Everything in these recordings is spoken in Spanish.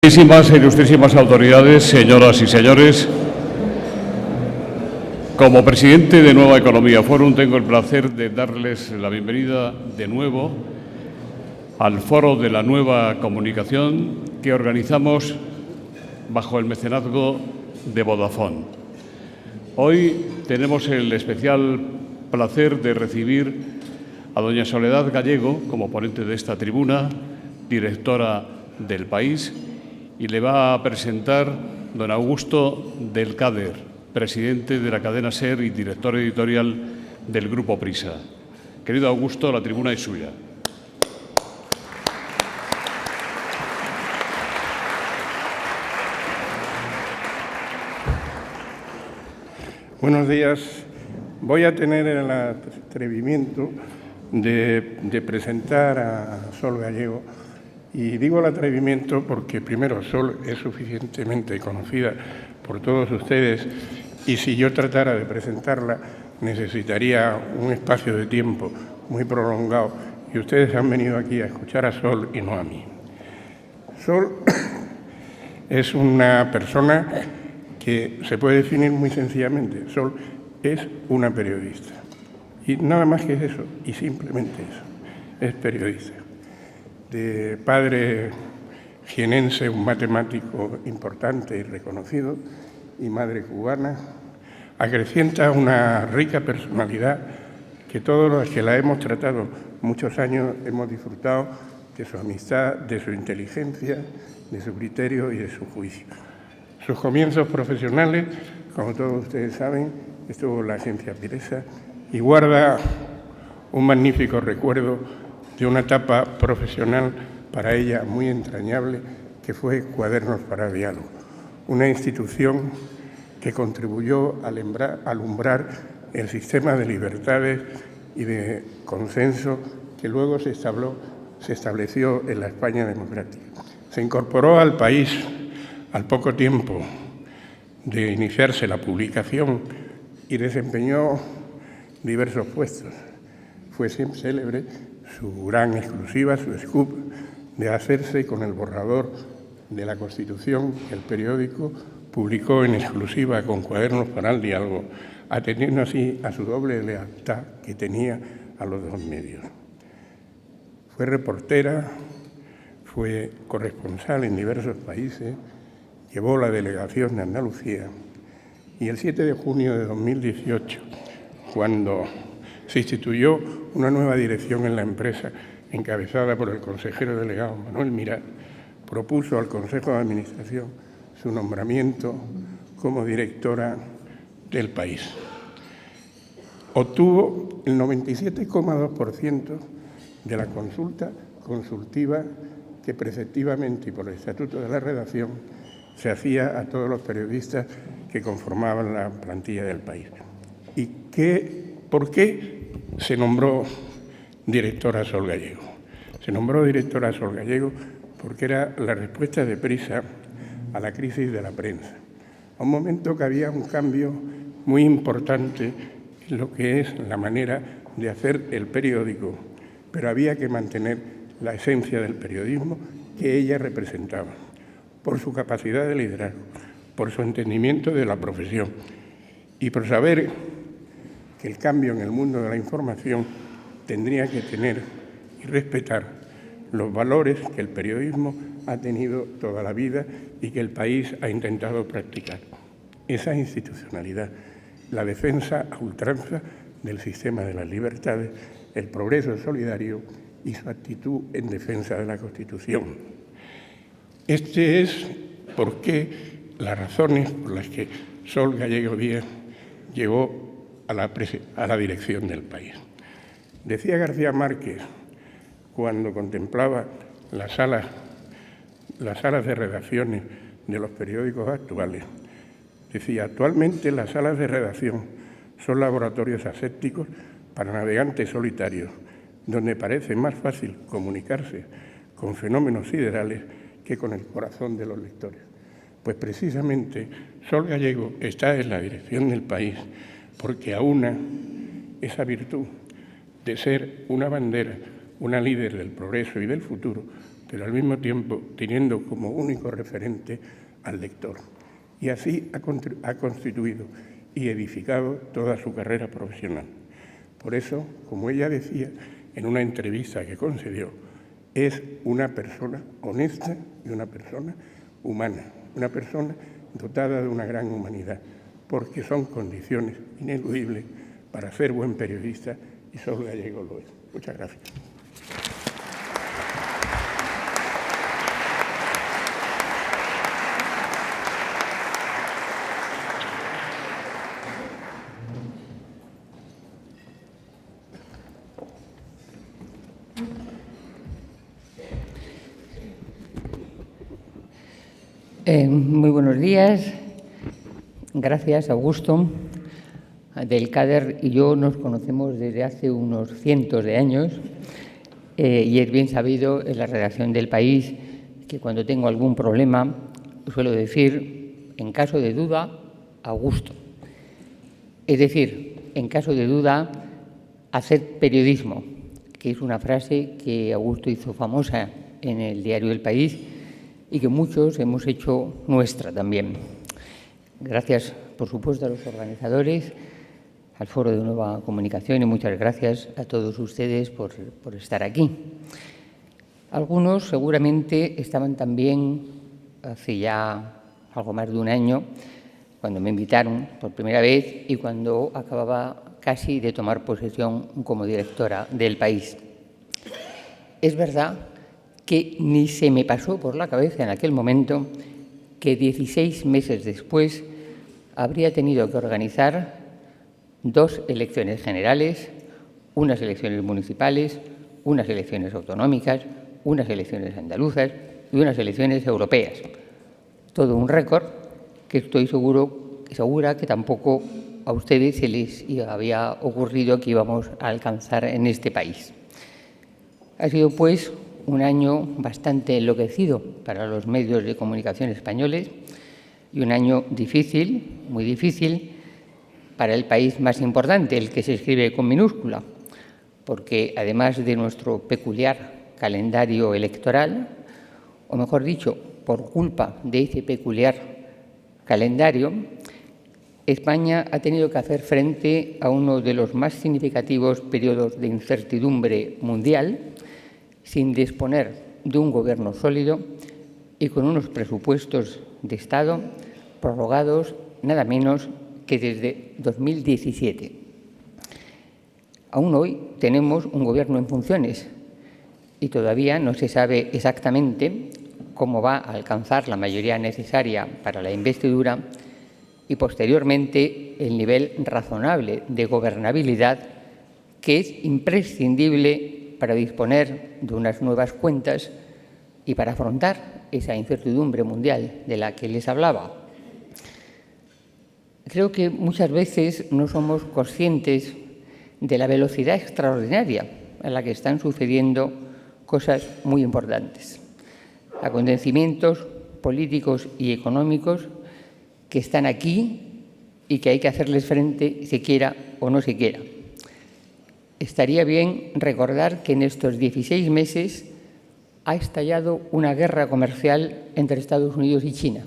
Excelentísimas e ilustrísimas autoridades, señoras y señores, como presidente de Nueva Economía Forum tengo el placer de darles la bienvenida de nuevo al Foro de la Nueva Comunicación que organizamos bajo el mecenazgo de Vodafone. Hoy tenemos el especial placer de recibir a doña Soledad Gallego como ponente de esta tribuna, directora del País, y le va a presentar don Augusto del Cader, presidente de la cadena SER y director editorial del Grupo Prisa. Querido Augusto, la tribuna es suya. Buenos días. Voy a tener el atrevimiento de presentar a Sol Gallego. Y digo el atrevimiento porque, primero, Sol es suficientemente conocida por todos ustedes y si yo tratara de presentarla necesitaría un espacio de tiempo muy prolongado y ustedes han venido aquí a escuchar a Sol y no a mí. Sol es una persona que se puede definir muy sencillamente. Sol es una periodista. Y nada más que eso, y simplemente eso, es periodista. De padre jienense, un matemático importante y reconocido, y madre cubana, acrecienta una rica personalidad que todos los que la hemos tratado muchos años hemos disfrutado de su amistad, de su inteligencia, de su criterio y de su juicio. Sus comienzos profesionales, como todos ustedes saben, estuvo en la agencia Piresa y guarda un magnífico recuerdo de una etapa profesional para ella muy entrañable, que fue Cuadernos para Diálogo, una institución que contribuyó a alumbrar el sistema de libertades y de consenso que luego se estableció en la España democrática. Se incorporó al País al poco tiempo de iniciarse la publicación y desempeñó diversos puestos. Fue siempre célebre su gran exclusiva, su scoop, de hacerse con el borrador de la Constitución que el periódico publicó en exclusiva con Cuadernos para el Diálogo, atendiendo así a su doble lealtad que tenía a los dos medios. Fue reportera, fue corresponsal en diversos países, llevó la delegación de Andalucía y el 7 de junio de 2018, cuando se instituyó una nueva dirección en la empresa, encabezada por el consejero delegado Manuel Mirat, propuso al Consejo de Administración su nombramiento como directora del País. Obtuvo el 97,2% de la consulta consultiva que preceptivamente y por el Estatuto de la Redacción se hacía a todos los periodistas que conformaban la plantilla del País. ¿Y por qué se nombró directora Sol Gallego? Se nombró directora Sol Gallego porque era la respuesta de Prisa a la crisis de la prensa. A un momento que había un cambio muy importante en lo que es la manera de hacer el periódico, pero había que mantener la esencia del periodismo que ella representaba, por su capacidad de liderazgo, por su entendimiento de la profesión y por saber que el cambio en el mundo de la información tendría que tener y respetar los valores que el periodismo ha tenido toda la vida y que el país ha intentado practicar. Esa institucionalidad, la defensa a ultranza del sistema de las libertades, el progreso solidario y su actitud en defensa de la Constitución. Este es por qué las razones por las que Sol Gallego Díaz llegó a la dirección del País. Decía García Márquez, cuando contemplaba las salas de redacciones de los periódicos actuales, decía: actualmente las salas de redacción son laboratorios asépticos para navegantes solitarios, donde parece más fácil comunicarse con fenómenos siderales que con el corazón de los lectores. Pues precisamente Sol Gallego está en la dirección del País porque aúna esa virtud de ser una bandera, una líder del progreso y del futuro, pero al mismo tiempo teniendo como único referente al lector. Y así ha constituido y edificado toda su carrera profesional. Por eso, como ella decía en una entrevista que concedió, es una persona honesta y una persona humana, una persona dotada de una gran humanidad, porque son condiciones ineludibles para ser buen periodista y Sol Gallego lo es. Muchas gracias. Muy buenos días. Gracias, Augusto. Abdelkader y yo nos conocemos desde hace unos cientos de años y es bien sabido en la redacción del País que cuando tengo algún problema suelo decir, en caso de duda, Augusto. Es decir, en caso de duda, hacer periodismo, que es una frase que Augusto hizo famosa en el diario El País y que muchos hemos hecho nuestra también. Gracias, por supuesto, a los organizadores, al Foro de Nueva Comunicación y muchas gracias a todos ustedes por estar aquí. Algunos seguramente estaban también hace ya algo más de un año cuando me invitaron por primera vez y cuando acababa casi de tomar posesión como directora del País. Es verdad que ni se me pasó por la cabeza en aquel momento que 16 meses después habría tenido que organizar 2 elecciones generales, unas elecciones municipales, unas elecciones autonómicas, unas elecciones andaluzas y unas elecciones europeas. Todo un récord que estoy segura que tampoco a ustedes se les había ocurrido que íbamos a alcanzar en este país. Ha sido, pues, un año bastante enloquecido para los medios de comunicación españoles y un año difícil, muy difícil, para el país más importante, el que se escribe con minúscula, porque además de nuestro peculiar calendario electoral, o mejor dicho, por culpa de ese peculiar calendario, España ha tenido que hacer frente a uno de los más significativos periodos de incertidumbre mundial, sin disponer de un gobierno sólido y con unos presupuestos de Estado prorrogados nada menos que desde 2017. Aún hoy tenemos un gobierno en funciones y todavía no se sabe exactamente cómo va a alcanzar la mayoría necesaria para la investidura y posteriormente el nivel razonable de gobernabilidad que es imprescindible para disponer de unas nuevas cuentas y para afrontar esa incertidumbre mundial de la que les hablaba. Creo que muchas veces no somos conscientes de la velocidad extraordinaria a la que están sucediendo cosas muy importantes. Acontecimientos políticos y económicos que están aquí y que hay que hacerles frente, se quiera o no se quiera. Estaría bien recordar que en estos 16 meses ha estallado una guerra comercial entre Estados Unidos y China.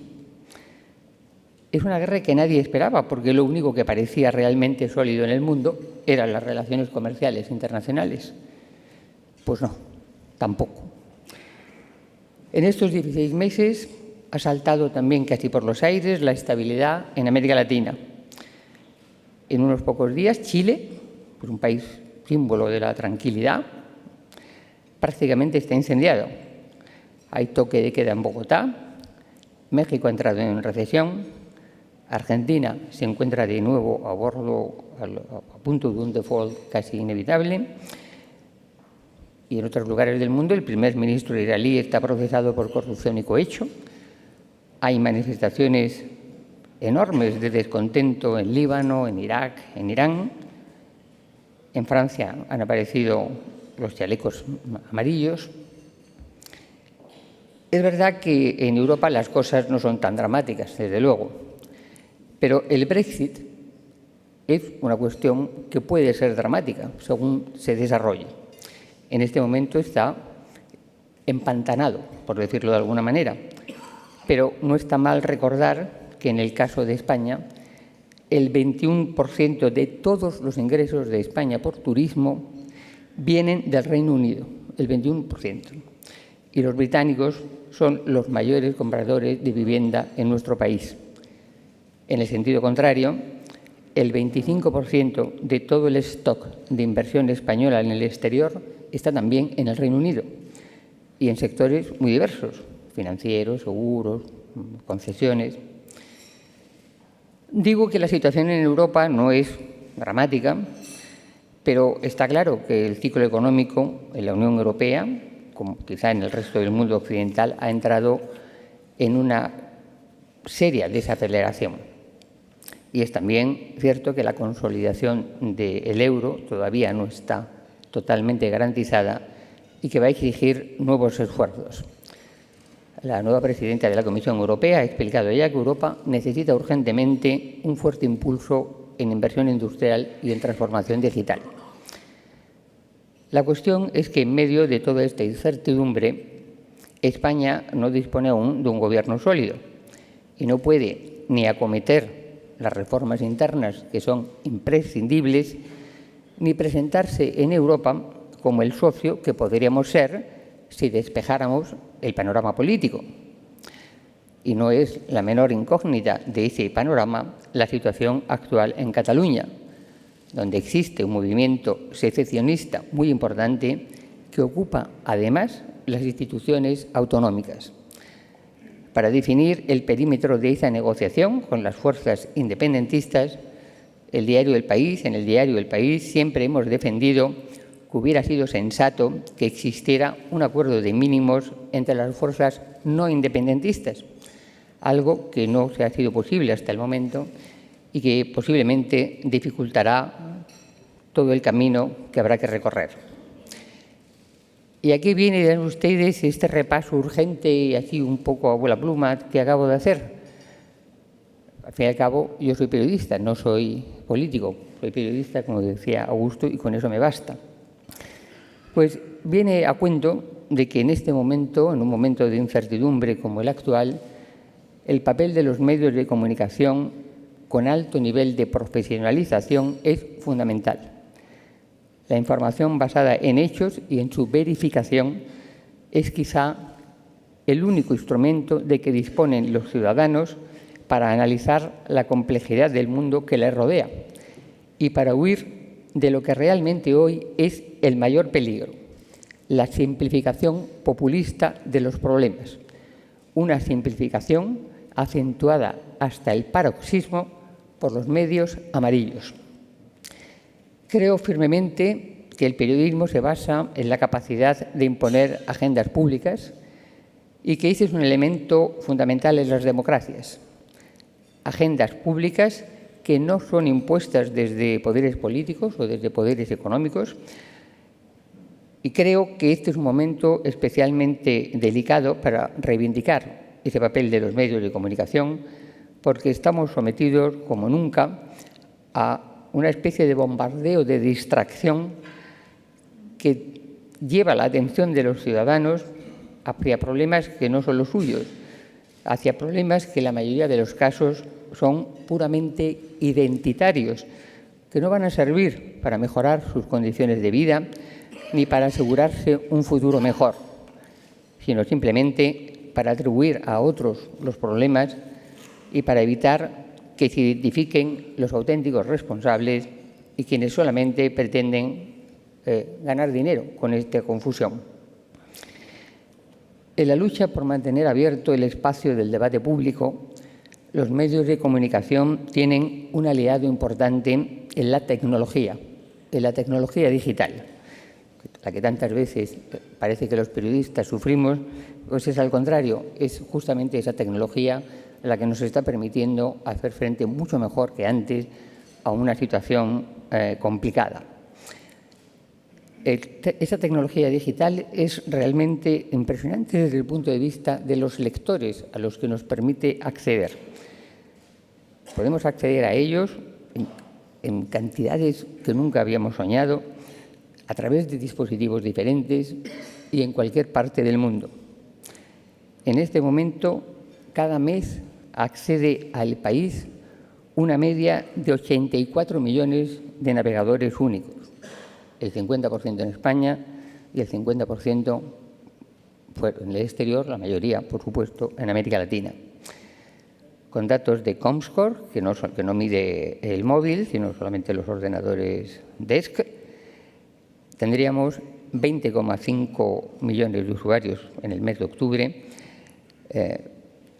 Es una guerra que nadie esperaba, porque lo único que parecía realmente sólido en el mundo eran las relaciones comerciales internacionales. Pues no, tampoco. En estos 16 meses ha saltado también casi por los aires la estabilidad en América Latina. En unos pocos días, Chile, pues un país símbolo de la tranquilidad, prácticamente está incendiado. Hay toque de queda en Bogotá, México ha entrado en recesión, Argentina se encuentra de nuevo a punto de un default casi inevitable y en otros lugares del mundo el primer ministro israelí está procesado por corrupción y cohecho. Hay manifestaciones enormes de descontento en Líbano, en Irak, en Irán. En Francia han aparecido los chalecos amarillos. Es verdad que en Europa las cosas no son tan dramáticas, desde luego, pero el Brexit es una cuestión que puede ser dramática según se desarrolle. En este momento está empantanado, por decirlo de alguna manera. Pero no está mal recordar que en el caso de España, el 21% de todos los ingresos de España por turismo vienen del Reino Unido, el 21%. Y los británicos son los mayores compradores de vivienda en nuestro país. En el sentido contrario, el 25% de todo el stock de inversión española en el exterior está también en el Reino Unido y en sectores muy diversos, financieros, seguros, concesiones. Digo que la situación en Europa no es dramática, pero está claro que el ciclo económico en la Unión Europea, como quizá en el resto del mundo occidental, ha entrado en una seria desaceleración. Y es también cierto que la consolidación del euro todavía no está totalmente garantizada y que va a exigir nuevos esfuerzos. La nueva presidenta de la Comisión Europea ha explicado ya que Europa necesita urgentemente un fuerte impulso en inversión industrial y en transformación digital. La cuestión es que en medio de toda esta incertidumbre, España no dispone aún de un gobierno sólido y no puede ni acometer las reformas internas que son imprescindibles, ni presentarse en Europa como el socio que podríamos ser si despejáramos el panorama político. Y no es la menor incógnita de ese panorama la situación actual en Cataluña, donde existe un movimiento secesionista muy importante que ocupa, además, las instituciones autonómicas. Para definir el perímetro de esa negociación con las fuerzas independentistas, en el diario El País siempre hemos defendido que hubiera sido sensato que existiera un acuerdo de mínimos entre las fuerzas no independentistas, algo que no se ha sido posible hasta el momento y que posiblemente dificultará todo el camino que habrá que recorrer. Y aquí vienen ustedes este repaso urgente y así un poco a vuela pluma que acabo de hacer. Al fin y al cabo, yo soy periodista, no soy político. Soy periodista, como decía Augusto, y con eso me basta. Pues viene a cuento de que en este momento, en un momento de incertidumbre como el actual, el papel de los medios de comunicación con alto nivel de profesionalización es fundamental. La información basada en hechos y en su verificación es quizá el único instrumento de que disponen los ciudadanos para analizar la complejidad del mundo que les rodea y para huir de lo que realmente hoy es el mayor peligro, la simplificación populista de los problemas, una simplificación acentuada hasta el paroxismo por los medios amarillos. Creo firmemente que el periodismo se basa en la capacidad de imponer agendas públicas y que ese es un elemento fundamental en las democracias. Agendas públicas que no son impuestas desde poderes políticos o desde poderes económicos. Y creo que este es un momento especialmente delicado para reivindicar ese papel de los medios de comunicación, porque estamos sometidos, como nunca, a una especie de bombardeo de distracción que lleva la atención de los ciudadanos hacia problemas que no son los suyos, hacia problemas que en la mayoría de los casos son puramente identitarios, que no van a servir para mejorar sus condiciones de vida ni para asegurarse un futuro mejor, sino simplemente para atribuir a otros los problemas y para evitar que se identifiquen los auténticos responsables y quienes solamente pretenden ganar dinero con esta confusión. En la lucha por mantener abierto el espacio del debate público, los medios de comunicación tienen un aliado importante en la tecnología digital, la que tantas veces parece que los periodistas sufrimos, pues es al contrario, es justamente esa tecnología la que nos está permitiendo hacer frente mucho mejor que antes a una situación complicada. Esa tecnología digital es realmente impresionante desde el punto de vista de los lectores a los que nos permite acceder. Podemos acceder a ellos en cantidades que nunca habíamos soñado, a través de dispositivos diferentes y en cualquier parte del mundo. En este momento, cada mes accede al país una media de 84 millones de navegadores únicos, el 50% en España y el 50% en el exterior, la mayoría, por supuesto, en América Latina. Con datos de Comscore, que no mide el móvil, sino solamente los ordenadores desk, tendríamos 20,5 millones de usuarios en el mes de octubre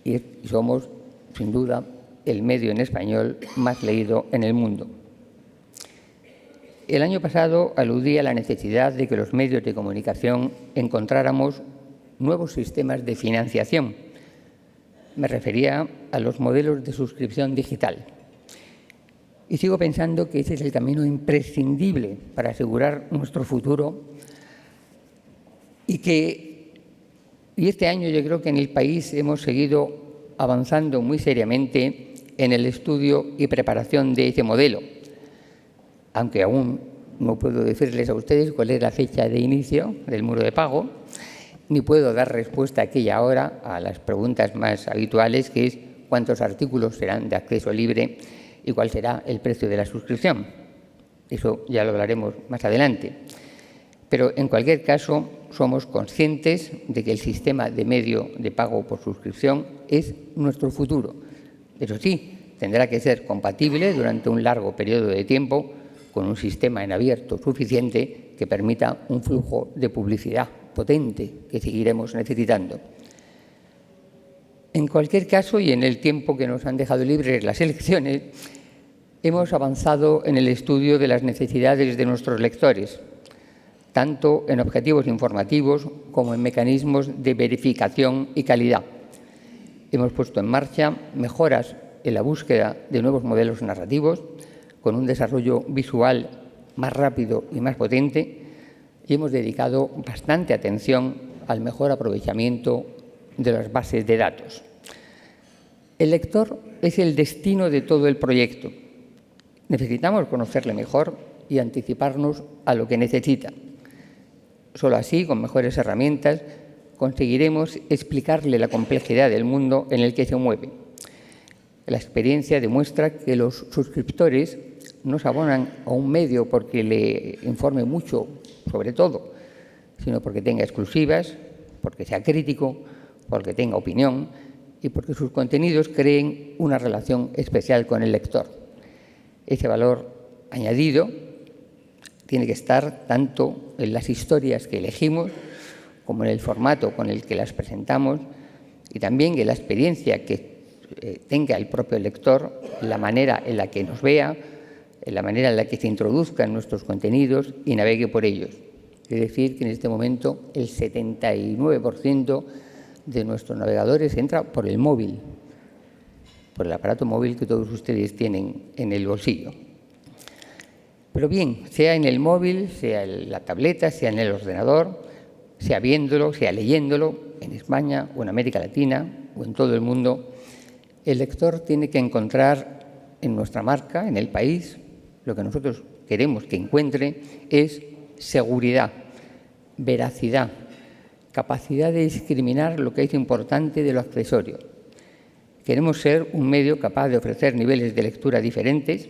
y somos, sin duda, el medio en español más leído en el mundo. El año pasado aludí a la necesidad de que los medios de comunicación encontráramos nuevos sistemas de financiación. Me refería a los modelos de suscripción digital. Y sigo pensando que ese es el camino imprescindible para asegurar nuestro futuro y este año yo creo que en el país hemos seguido avanzando muy seriamente en el estudio y preparación de ese modelo, aunque aún no puedo decirles a ustedes cuál es la fecha de inicio del muro de pago, ni puedo dar respuesta aquí y ahora a las preguntas más habituales, que es cuántos artículos serán de acceso libre y cuál será el precio de la suscripción. Eso ya lo hablaremos más adelante. Pero, en cualquier caso, somos conscientes de que el sistema de medio de pago por suscripción es nuestro futuro. Eso sí, tendrá que ser compatible durante un largo periodo de tiempo con un sistema en abierto suficiente que permita un flujo de publicidad potente que seguiremos necesitando. En cualquier caso, y en el tiempo que nos han dejado libres las elecciones, hemos avanzado en el estudio de las necesidades de nuestros lectores, tanto en objetivos informativos como en mecanismos de verificación y calidad. Hemos puesto en marcha mejoras en la búsqueda de nuevos modelos narrativos, con un desarrollo visual más rápido y más potente, y hemos dedicado bastante atención al mejor aprovechamiento de las bases de datos. El lector es el destino de todo el proyecto. Necesitamos conocerle mejor y anticiparnos a lo que necesita. Solo así, con mejores herramientas, conseguiremos explicarle la complejidad del mundo en el que se mueve. La experiencia demuestra que los suscriptores no se abonan a un medio porque le informe mucho sobre todo, sino porque tenga exclusivas, porque sea crítico, porque tenga opinión y porque sus contenidos creen una relación especial con el lector. Ese valor añadido tiene que estar tanto en las historias que elegimos como en el formato con el que las presentamos y también en la experiencia que tenga el propio lector, la manera en la que nos vea, en la manera en la que se introduzca en nuestros contenidos y navegue por ellos. Es decir, que en este momento el 79% de nuestros navegadores entra por el móvil, por el aparato móvil que todos ustedes tienen en el bolsillo. Pero bien, sea en el móvil, sea en la tableta, sea en el ordenador, sea viéndolo, sea leyéndolo, en España o en América Latina o en todo el mundo, el lector tiene que encontrar en nuestra marca, en el país, lo que nosotros queremos que encuentre es seguridad, veracidad, capacidad de discriminar lo que es importante de lo accesorio. Queremos ser un medio capaz de ofrecer niveles de lectura diferentes,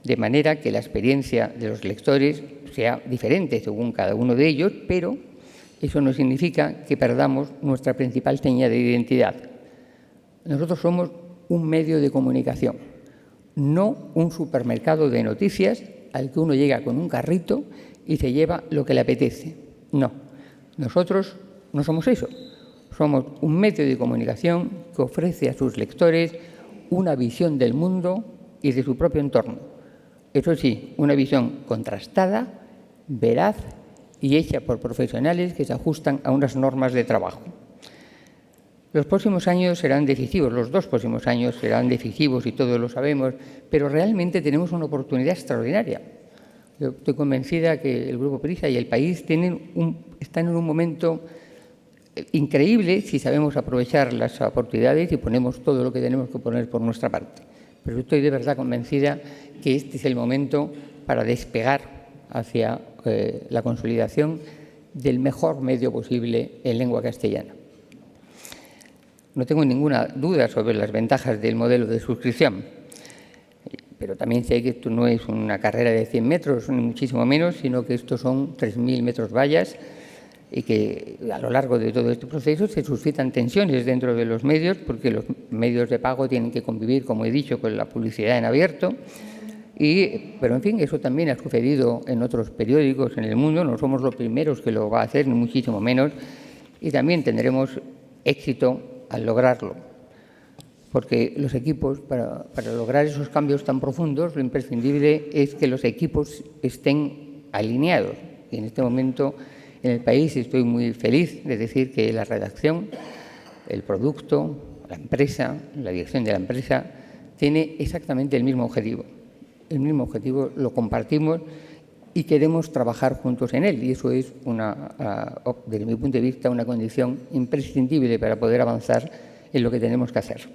de manera que la experiencia de los lectores sea diferente según cada uno de ellos, pero eso no significa que perdamos nuestra principal seña de identidad. Nosotros somos un medio de comunicación, no un supermercado de noticias al que uno llega con un carrito y se lleva lo que le apetece. No, nosotros no somos eso. Somos un medio de comunicación que ofrece a sus lectores una visión del mundo y de su propio entorno. Eso sí, una visión contrastada, veraz y hecha por profesionales que se ajustan a unas normas de trabajo. Los próximos años serán decisivos, los 2 próximos años serán decisivos y todos lo sabemos, pero realmente tenemos una oportunidad extraordinaria. Yo estoy convencida que el Grupo Prisa y el país están en un momento increíble si sabemos aprovechar las oportunidades y ponemos todo lo que tenemos que poner por nuestra parte. Pero estoy de verdad convencida que este es el momento para despegar hacia la consolidación del mejor medio posible en lengua castellana. No tengo ninguna duda sobre las ventajas del modelo de suscripción, pero también sé que esto no es una carrera de 100 metros, ni muchísimo menos, sino que estos son 3.000 metros vallas y que a lo largo de todo este proceso se suscitan tensiones dentro de los medios, porque los medios de pago tienen que convivir, como he dicho, con la publicidad en abierto. Pero, en fin, eso también ha sucedido en otros periódicos en el mundo. No somos los primeros que lo va a hacer, ni muchísimo menos, y también tendremos éxito al lograrlo. Porque los equipos, para lograr esos cambios tan profundos, lo imprescindible es que los equipos estén alineados. Y en este momento, en el país, estoy muy feliz de decir que la redacción, el producto, la empresa, la dirección de la empresa, tiene exactamente el mismo objetivo. El mismo objetivo lo compartimos y queremos trabajar juntos en él. Y eso es, desde mi punto de vista, una condición imprescindible para poder avanzar en lo que tenemos que hacer.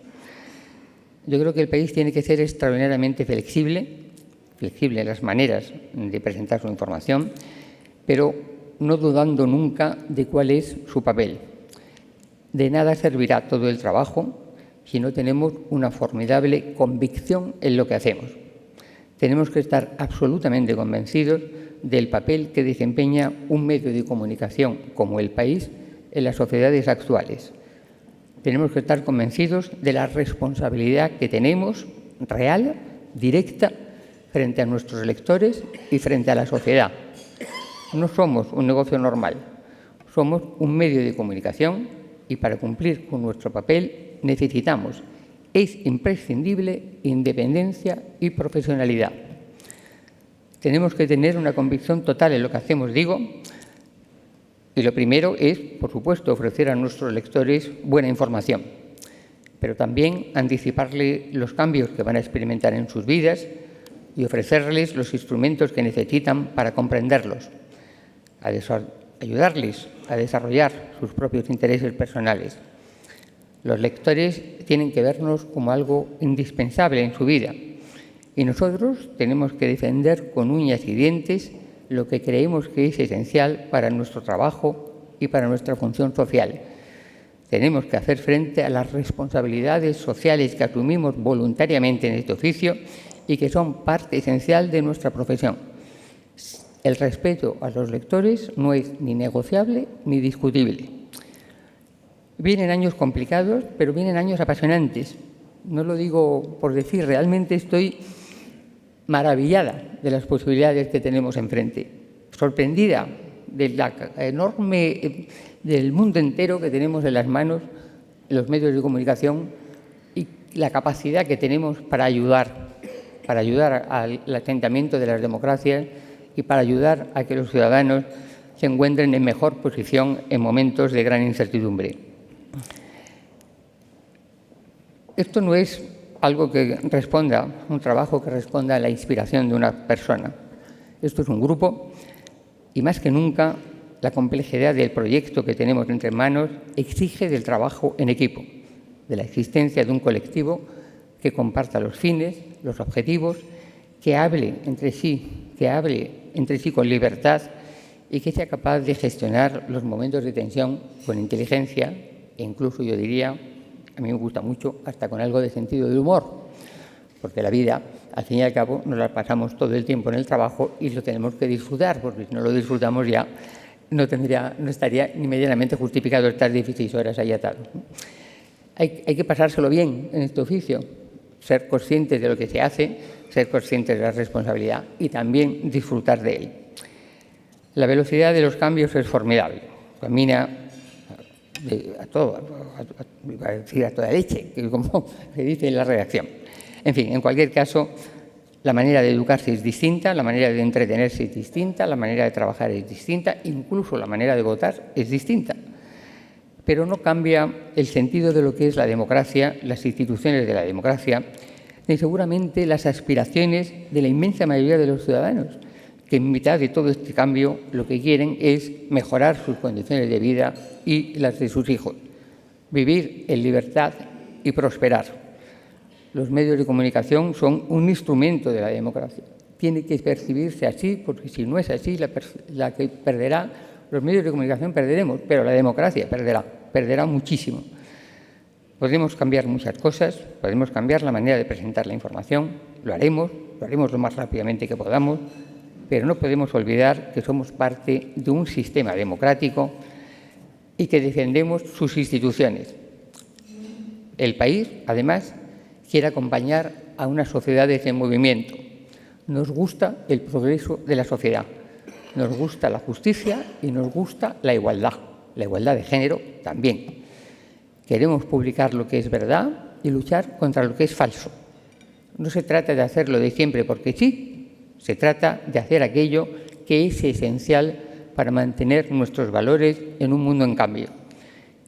Yo creo que el país tiene que ser extraordinariamente flexible en las maneras de presentar su información, pero no dudando nunca de cuál es su papel. De nada servirá todo el trabajo si no tenemos una formidable convicción en lo que hacemos. Tenemos que estar absolutamente convencidos del papel que desempeña un medio de comunicación como El País en las sociedades actuales. Tenemos que estar convencidos de la responsabilidad que tenemos, real, directa, frente a nuestros lectores y frente a la sociedad. No somos un negocio normal, somos un medio de comunicación y para cumplir con nuestro papel necesitamos, es imprescindible, independencia y profesionalidad. Tenemos que tener una convicción total en lo que hacemos, digo, y lo primero es, por supuesto, ofrecer a nuestros lectores buena información, pero también anticiparles los cambios que van a experimentar en sus vidas y ofrecerles los instrumentos que necesitan para comprenderlos, ayudarles a desarrollar sus propios intereses personales. Los lectores tienen que vernos como algo indispensable en su vida y nosotros tenemos que defender con uñas y dientes lo que creemos que es esencial para nuestro trabajo y para nuestra función social. Tenemos que hacer frente a las responsabilidades sociales que asumimos voluntariamente en este oficio y que son parte esencial de nuestra profesión. El respeto a los lectores no es ni negociable ni discutible. Vienen años complicados, pero vienen años apasionantes. No lo digo por decir, realmente estoy maravillada de las posibilidades que tenemos enfrente, sorprendida de la enorme del mundo entero que tenemos en las manos, en los medios de comunicación y la capacidad que tenemos para ayudar al asentamiento de las democracias y para ayudar a que los ciudadanos se encuentren en mejor posición en momentos de gran incertidumbre. Esto no es algo que responda, un trabajo que responda a la inspiración de una persona. Esto es un grupo y más que nunca la complejidad del proyecto que tenemos entre manos exige del trabajo en equipo, de la existencia de un colectivo que comparta los fines, los objetivos, que hable entre sí con libertad y que sea capaz de gestionar los momentos de tensión con inteligencia e incluso, yo diría, a mí me gusta mucho, hasta con algo de sentido del humor, porque la vida, al fin y al cabo, nos la pasamos todo el tiempo en el trabajo y lo tenemos que disfrutar, porque si no lo disfrutamos ya no estaría ni medianamente justificado estar 16 horas ahí atado. Hay que pasárselo bien en este oficio, ser conscientes de lo que se hace, ser conscientes de la responsabilidad y también disfrutar de él. La velocidad de los cambios es formidable, camina a toda leche, como se dice en la redacción. En fin, en cualquier caso, la manera de educarse es distinta, la manera de entretenerse es distinta, la manera de trabajar es distinta, incluso la manera de votar es distinta. Pero no cambia el sentido de lo que es la democracia, las instituciones de la democracia, ni seguramente las aspiraciones de la inmensa mayoría de los ciudadanos, que en mitad de todo este cambio lo que quieren es mejorar sus condiciones de vida y las de sus hijos, vivir en libertad y prosperar. Los medios de comunicación son un instrumento de la democracia. tiene que percibirse así, porque si no es así, la que perderá, los medios de comunicación perderemos, pero la democracia perderá muchísimo. Podemos cambiar muchas cosas, podemos cambiar la manera de presentar la información, lo haremos lo más rápidamente que podamos, pero no podemos olvidar que somos parte de un sistema democrático y que defendemos sus instituciones. El país, además, quiere acompañar a unas sociedades en movimiento. Nos gusta el progreso de la sociedad, nos gusta la justicia y nos gusta la igualdad de género también. Queremos publicar lo que es verdad y luchar contra lo que es falso. No se trata de hacerlo de siempre porque sí, se trata de hacer aquello que es esencial para mantener nuestros valores en un mundo en cambio.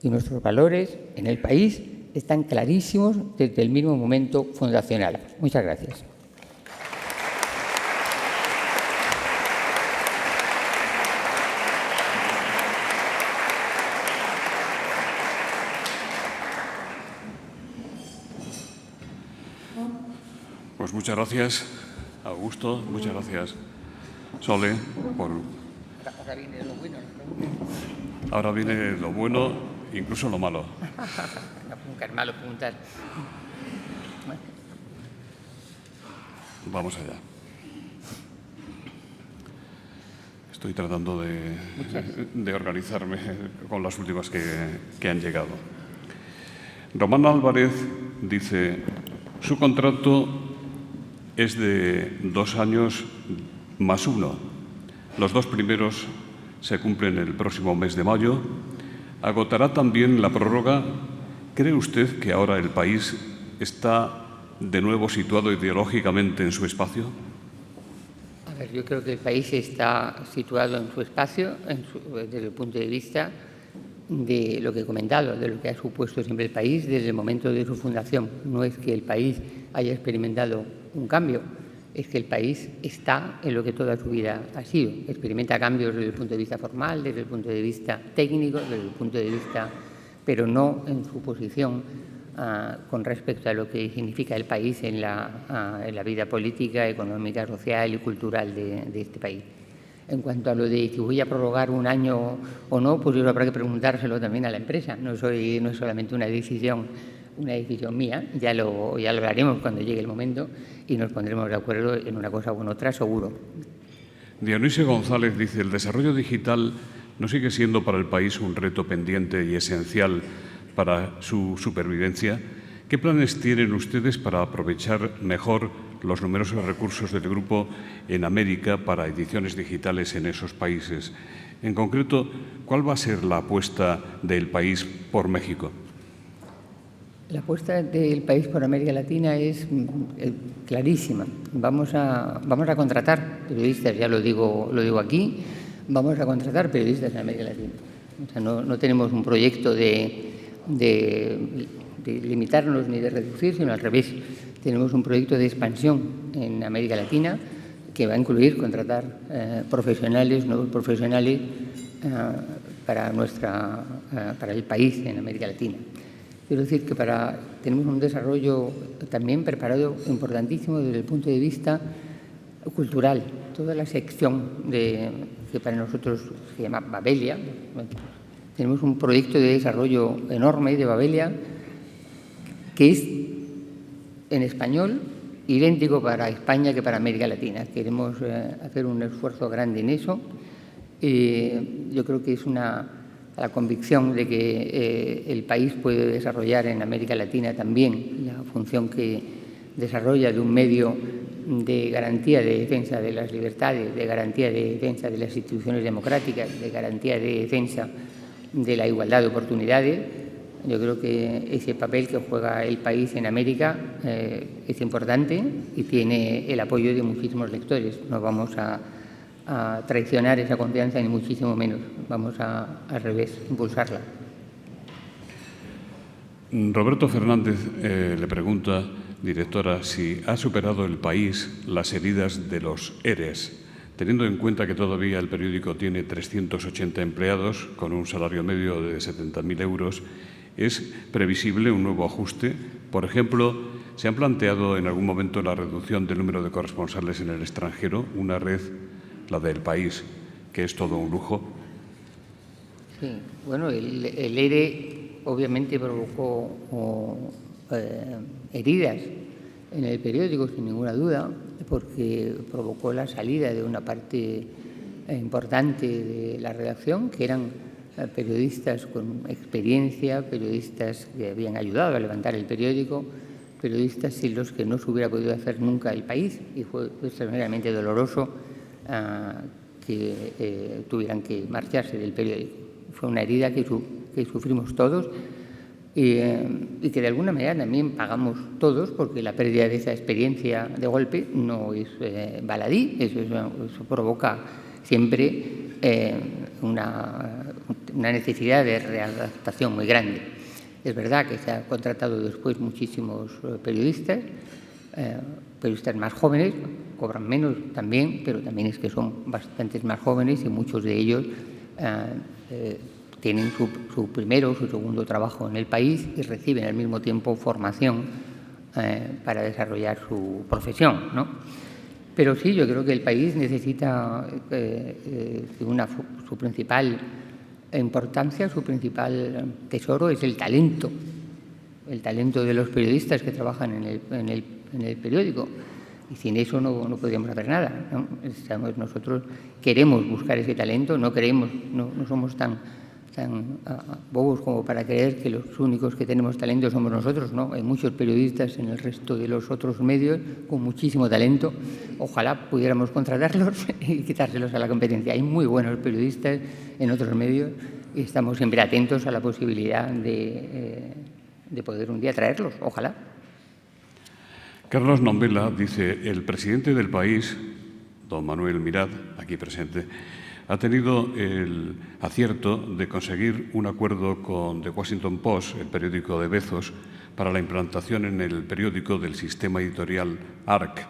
Y nuestros valores en el país están clarísimos desde el mismo momento fundacional. Muchas gracias. Pues muchas gracias, Augusto, muchas gracias, Sole, por... Ahora viene lo bueno, incluso lo malo. Nunca es malo preguntar. Vamos allá. Estoy tratando de organizarme con las últimas que han llegado. Román Álvarez dice: su contrato es de 2 años más 1. Los 2 primeros se cumplen el próximo mes de mayo. ¿Agotará también la prórroga? ¿Cree usted que ahora el país está de nuevo situado ideológicamente en su espacio? A ver, yo creo que el país está situado en su espacio desde el punto de vista de lo que he comentado, de lo que ha supuesto siempre el país desde el momento de su fundación. No es que el país haya experimentado un cambio, es que el país está en lo que toda su vida ha sido. Experimenta cambios desde el punto de vista formal, desde el punto de vista técnico, desde el punto de vista, pero no en su posición con respecto a lo que significa el país en la vida política, económica, social y cultural de este país. En cuanto a lo de si voy a prorrogar 1 año o no, pues eso habrá que preguntárselo también a la empresa. No es solamente una decisión mía, ya lo hablaremos cuando llegue el momento y nos pondremos de acuerdo en una cosa o en otra, seguro. Dionisio González dice: el desarrollo digital no sigue siendo para el país un reto pendiente y esencial para su supervivencia. ¿Qué planes tienen ustedes para aprovechar mejor los numerosos recursos del grupo en América para ediciones digitales en esos países? En concreto, ¿cuál va a ser la apuesta del país por México? La apuesta del país por América Latina es clarísima. Vamos a contratar periodistas, ya lo digo aquí, vamos a contratar periodistas en América Latina. O sea, no tenemos un proyecto de limitarnos ni de reducir, sino al revés. Tenemos un proyecto de expansión en América Latina que va a incluir contratar nuevos profesionales para el país en América Latina. Quiero decir que tenemos un desarrollo también preparado importantísimo desde el punto de vista cultural. Toda la sección que para nosotros se llama Babelia. Tenemos un proyecto de desarrollo enorme de Babelia que es en español idéntico para España que para América Latina. Queremos hacer un esfuerzo grande en eso. Yo creo que es la convicción de que el país puede desarrollar en América Latina también la función que desarrolla de un medio de garantía de defensa de las libertades, de garantía de defensa de las instituciones democráticas, de garantía de defensa de la igualdad de oportunidades. Yo creo que ese papel que juega el país en América es importante y tiene el apoyo de muchísimos lectores. No vamos a traicionar esa confianza, ni muchísimo menos. Vamos al revés, impulsarla. Roberto Fernández le pregunta, directora, si ha superado el país las heridas de los ERES, teniendo en cuenta que todavía el periódico tiene 380 empleados con un salario medio de 70.000 euros. ¿Es previsible un nuevo ajuste Por ejemplo, ¿se han planteado en algún momento la reducción del número de corresponsales en el extranjero? Una red, la del País, que es todo un lujo. Sí, bueno, el ERE obviamente provocó heridas en el periódico, sin ninguna duda, porque provocó la salida de una parte importante de la redacción, que eran periodistas con experiencia, periodistas que habían ayudado a levantar el periódico, periodistas sin los que no se hubiera podido hacer nunca El País, y fue extremadamente doloroso que tuvieran que marcharse del periódico. Fue una herida que sufrimos todos y que de alguna manera también pagamos todos, porque la pérdida de esa experiencia de golpe no es baladí, eso provoca siempre una necesidad de readaptación muy grande. Es verdad que se han contratado después muchísimos periodistas más jóvenes, cobran menos también, pero también es que son bastantes más jóvenes y muchos de ellos tienen su primero o su segundo trabajo en El País y reciben al mismo tiempo formación para desarrollar su profesión, ¿no? Pero sí, yo creo que El País necesita su principal importancia, su principal tesoro es el talento de los periodistas que trabajan en el periódico. Y sin eso no podríamos hacer nada, ¿no? Nosotros queremos buscar ese talento, no somos tan bobos como para creer que los únicos que tenemos talento somos nosotros, ¿no? Hay muchos periodistas en el resto de los otros medios con muchísimo talento. Ojalá pudiéramos contratarlos y quitárselos a la competencia. Hay muy buenos periodistas en otros medios y estamos siempre atentos a la posibilidad de poder un día traerlos, ojalá. Carlos Nombela dice: el presidente del País, don Manuel Mirad, aquí presente, ha tenido el acierto de conseguir un acuerdo con The Washington Post, el periódico de Bezos, para la implantación en el periódico del sistema editorial ARC,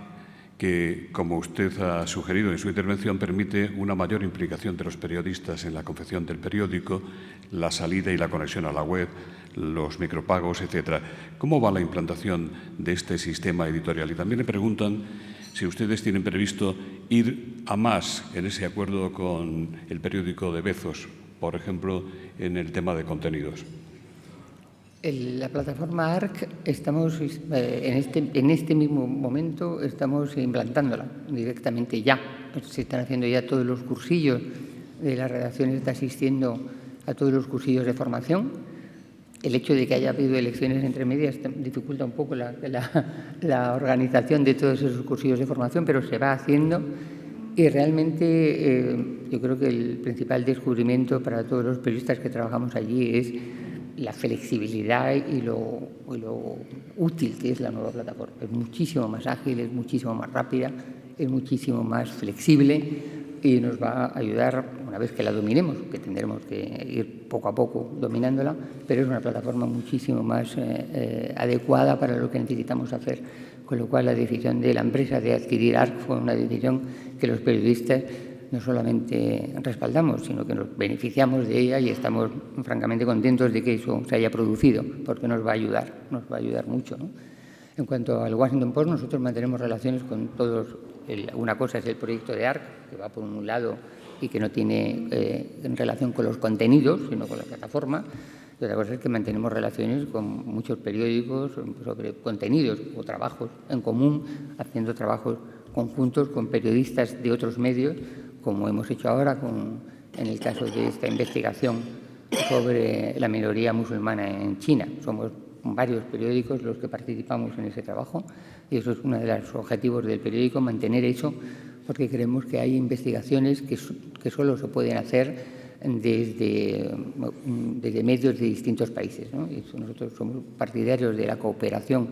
que, como usted ha sugerido en su intervención, permite una mayor implicación de los periodistas en la confección del periódico, la salida y la conexión a la web, los micropagos, etcétera. ¿Cómo va la implantación de este sistema editorial? Y también le preguntan si ustedes tienen previsto ir a más en ese acuerdo con el periódico de Bezos, por ejemplo, en el tema de contenidos. La plataforma ARC estamos en este mismo momento estamos implantándola directamente ya. Se están haciendo ya todos los cursillos de la redacción, está asistiendo a todos los cursillos de formación. El hecho de que haya habido elecciones entre medias dificulta un poco la organización de todos esos cursillos de formación, pero se va haciendo y realmente yo creo que el principal descubrimiento para todos los periodistas que trabajamos allí es la flexibilidad y lo útil que es la nueva plataforma. Es muchísimo más ágil, es muchísimo más rápida, es muchísimo más flexible y nos va a ayudar una vez que la dominemos, que tendremos que ir poco a poco dominándola, pero es una plataforma muchísimo más adecuada para lo que necesitamos hacer. Con lo cual la decisión de la empresa de adquirir ARC fue una decisión que los periodistas no solamente respaldamos, sino que nos beneficiamos de ella y estamos francamente contentos de que eso se haya producido, porque nos va a ayudar mucho, ¿no? En cuanto al Washington Post, nosotros mantenemos relaciones con todos. Una cosa es el proyecto de ARC, que va por un lado y que no tiene relación con los contenidos, sino con la plataforma. Y otra cosa es que mantenemos relaciones con muchos periódicos sobre contenidos o trabajos en común, haciendo trabajos conjuntos con periodistas de otros medios, como hemos hecho ahora en el caso de esta investigación sobre la minoría musulmana en China. Somos varios periódicos los que participamos en ese trabajo y eso es uno de los objetivos del periódico, mantener eso, porque creemos que hay investigaciones que solo se pueden hacer desde medios de distintos países, ¿no? Y nosotros somos partidarios de la cooperación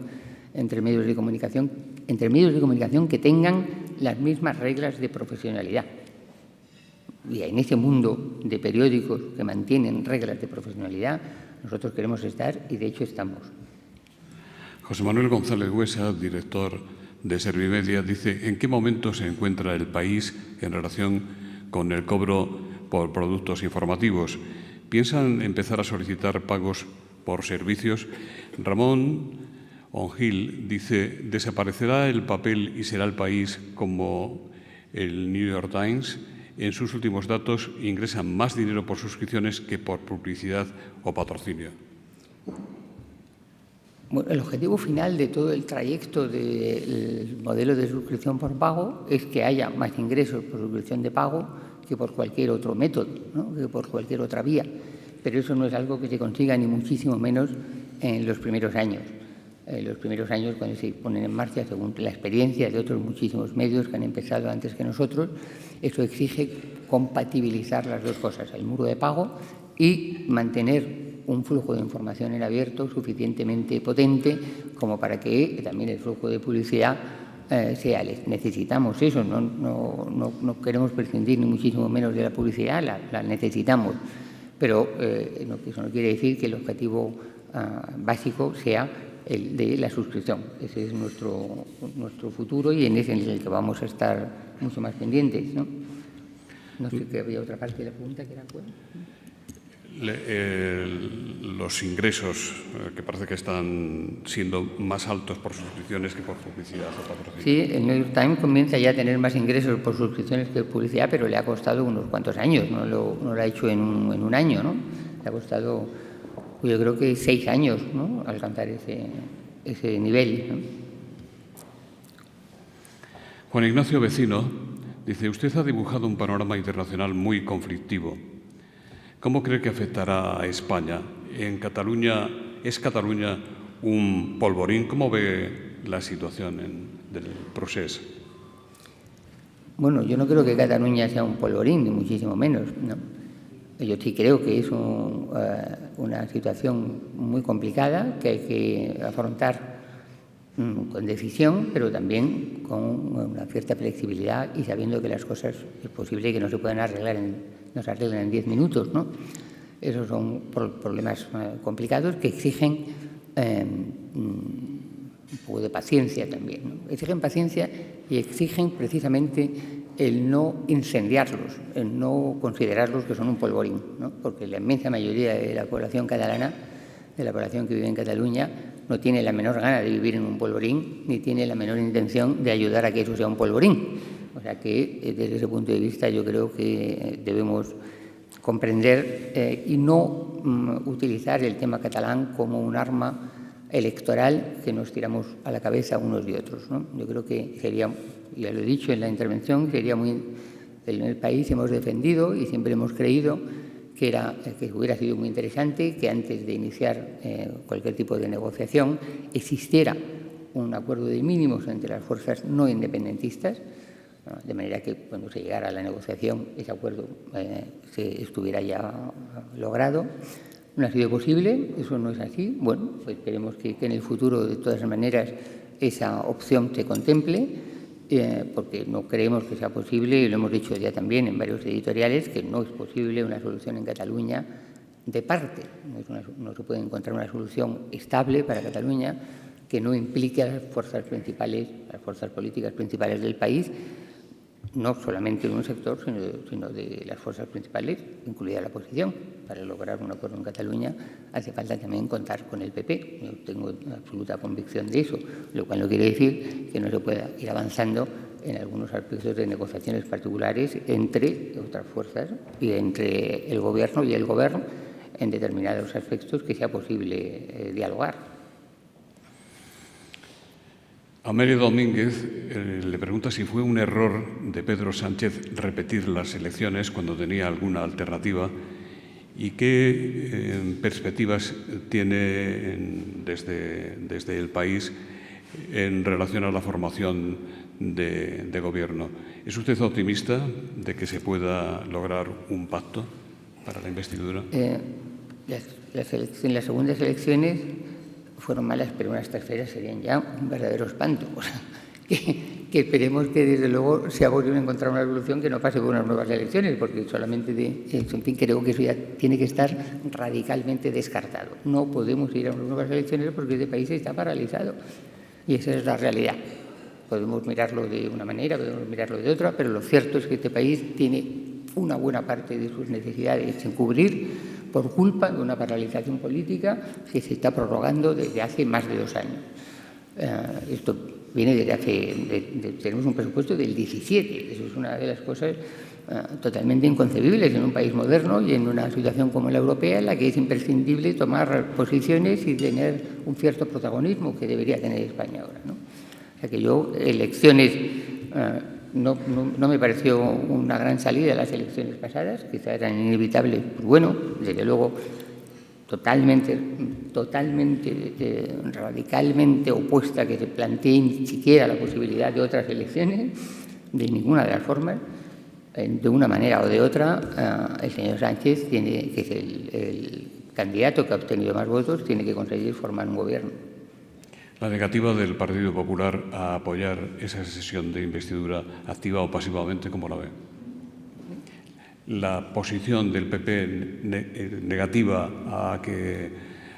entre medios de comunicación que tengan las mismas reglas de profesionalidad. Y en ese mundo de periódicos que mantienen reglas de profesionalidad, nosotros queremos estar y de hecho estamos. José Manuel González Huesa, director de Servimedia, dice: ¿en qué momento se encuentra El País en relación con el cobro por productos informativos? ¿Piensan empezar a solicitar pagos por servicios? Ramón Ongil dice: ¿desaparecerá el papel y será el país como el New York Times? En sus últimos datos ingresan más dinero por suscripciones que por publicidad o patrocinio. Bueno, el objetivo final de todo el trayecto del modelo de suscripción por pago es que haya más ingresos por suscripción de pago que por cualquier otro método, ¿no? Que por cualquier otra vía. Pero eso no es algo que se consiga ni muchísimo menos en los primeros años. En los primeros años, cuando se ponen en marcha, según la experiencia de otros muchísimos medios que han empezado antes que nosotros, eso exige compatibilizar las dos cosas, el muro de pago y mantener un flujo de información en abierto suficientemente potente como para que también el flujo de publicidad sea. Necesitamos eso, no queremos prescindir ni muchísimo menos de la publicidad, la necesitamos, pero eso no quiere decir que el objetivo básico sea el de la suscripción. Ese es nuestro futuro y en ese es el que vamos a estar mucho más pendientes, ¿no? No sé qué había otra parte de la pregunta que era cuál. Los ingresos que parece que están siendo más altos por suscripciones que por publicidad o patrocinio. Sí, el New York Times comienza ya a tener más ingresos por suscripciones que por publicidad, pero le ha costado unos cuantos años, no lo ha hecho en un año, ¿no? Le ha costado, yo creo que 6 años, ¿no?, alcanzar ese nivel, ¿no? Juan Ignacio Vecino dice: usted ha dibujado un panorama internacional muy conflictivo. ¿Cómo cree que afectará a España? En Cataluña, ¿es Cataluña un polvorín? ¿Cómo ve la situación del procés? Bueno, yo no creo que Cataluña sea un polvorín, ni muchísimo menos, ¿no? Yo sí creo que es una situación muy complicada que hay que afrontar con decisión, pero también con una cierta flexibilidad y sabiendo que las cosas es posible que no se puedan arreglar no se arreglan en 10 minutos, ¿no? Esos son problemas complicados que exigen un poco de paciencia también, ¿no? Exigen paciencia y exigen precisamente el no incendiarlos, el no considerarlos que son un polvorín, ¿no? Porque la inmensa mayoría de la población catalana, de la población que vive en Cataluña, no tiene la menor gana de vivir en un polvorín, ni tiene la menor intención de ayudar a que eso sea un polvorín. O sea que, desde ese punto de vista, yo creo que debemos comprender y no utilizar el tema catalán como un arma electoral que nos tiramos a la cabeza unos y otros, ¿no? Yo creo que sería, ya lo he dicho en la intervención, sería muy... En el país hemos defendido y siempre hemos creído que hubiera sido muy interesante que antes de iniciar cualquier tipo de negociación existiera un acuerdo de mínimos entre las fuerzas no independentistas, ¿no? De manera que cuando se llegara a la negociación ese acuerdo se estuviera ya logrado. No ha sido posible, eso no es así. Bueno, pues esperemos que en el futuro, de todas maneras, esa opción se contemple, porque no creemos que sea posible, y lo hemos dicho ya también en varios editoriales, que no es posible una solución en Cataluña de parte. No se puede encontrar una solución estable para Cataluña que no implique a las fuerzas principales, las fuerzas políticas principales del país, no solamente de un sector, sino de las fuerzas principales, incluida la oposición. Para lograr un acuerdo en Cataluña hace falta también contar con el PP. Yo tengo absoluta convicción de eso, lo cual no quiere decir que no se pueda ir avanzando en algunos aspectos de negociaciones particulares entre otras fuerzas y entre el Gobierno y el Gobierno en determinados aspectos que sea posible dialogar. Amelio Domínguez le pregunta si fue un error de Pedro Sánchez repetir las elecciones cuando tenía alguna alternativa y qué perspectivas tiene desde el país en relación a la formación de gobierno. ¿Es usted optimista de que se pueda lograr un pacto para la investidura? Las segundas elecciones fueron malas, pero unas terceras serían ya un verdadero espanto. O sea, que esperemos que, desde luego, sea posible encontrar una solución que no pase por unas nuevas elecciones, porque solamente en fin, creo que eso ya tiene que estar radicalmente descartado. No podemos ir a unas nuevas elecciones porque este país está paralizado. Y esa es la realidad. Podemos mirarlo de una manera, podemos mirarlo de otra, pero lo cierto es que este país tiene una buena parte de sus necesidades sin cubrir por culpa de una paralización política que se está prorrogando desde hace más de 2 años. Esto viene desde tenemos un presupuesto del 17. Eso es una de las cosas totalmente inconcebibles en un país moderno y en una situación como la europea, en la que es imprescindible tomar posiciones y tener un cierto protagonismo que debería tener España ahora, ¿no? O sea que yo, elecciones, no me pareció una gran salida las elecciones pasadas, quizá eran inevitables, pues bueno, desde luego totalmente, radicalmente opuesta a que se plantee ni siquiera la posibilidad de otras elecciones, de ninguna de las formas. De una manera o de otra, el señor Sánchez, que es el candidato que ha obtenido más votos, tiene que conseguir formar un gobierno. La negativa del Partido Popular a apoyar esa sesión de investidura, activa o pasivamente, ¿cómo la ve? La posición del PP negativa a que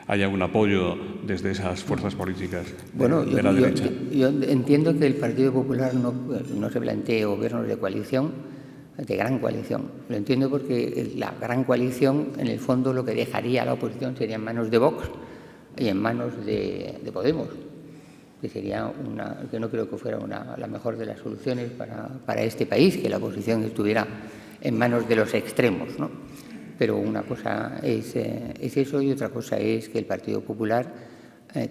haya un apoyo desde esas fuerzas políticas de la derecha. Yo entiendo que el Partido Popular no se plantee gobiernos de coalición, de gran coalición. Lo entiendo porque la gran coalición, en el fondo, lo que dejaría a la oposición sería en manos de Vox y en manos de Podemos, que sería que no creo que fuera la mejor de las soluciones para este país, que la oposición estuviera en manos de los extremos, ¿no? Pero una cosa es eso y otra cosa es que el Partido Popular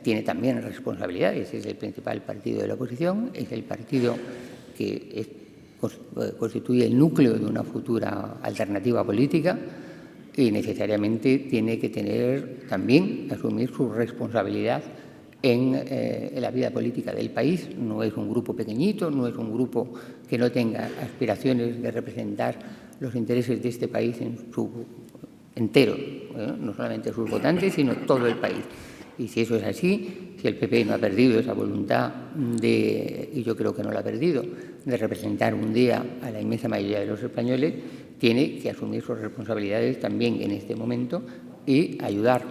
tiene también responsabilidades. Es el principal partido de la oposición, es el partido que constituye el núcleo de una futura alternativa política y necesariamente tiene que también asumir su responsabilidad en la vida política del país. No es un grupo pequeñito, no es un grupo que no tenga aspiraciones de representar los intereses de este país en su entero, no solamente sus votantes, sino todo el país. Y si eso es así, si el PP no ha perdido esa voluntad y yo creo que no la ha perdido, de representar un día a la inmensa mayoría de los españoles, tiene que asumir sus responsabilidades también en este momento y ayudar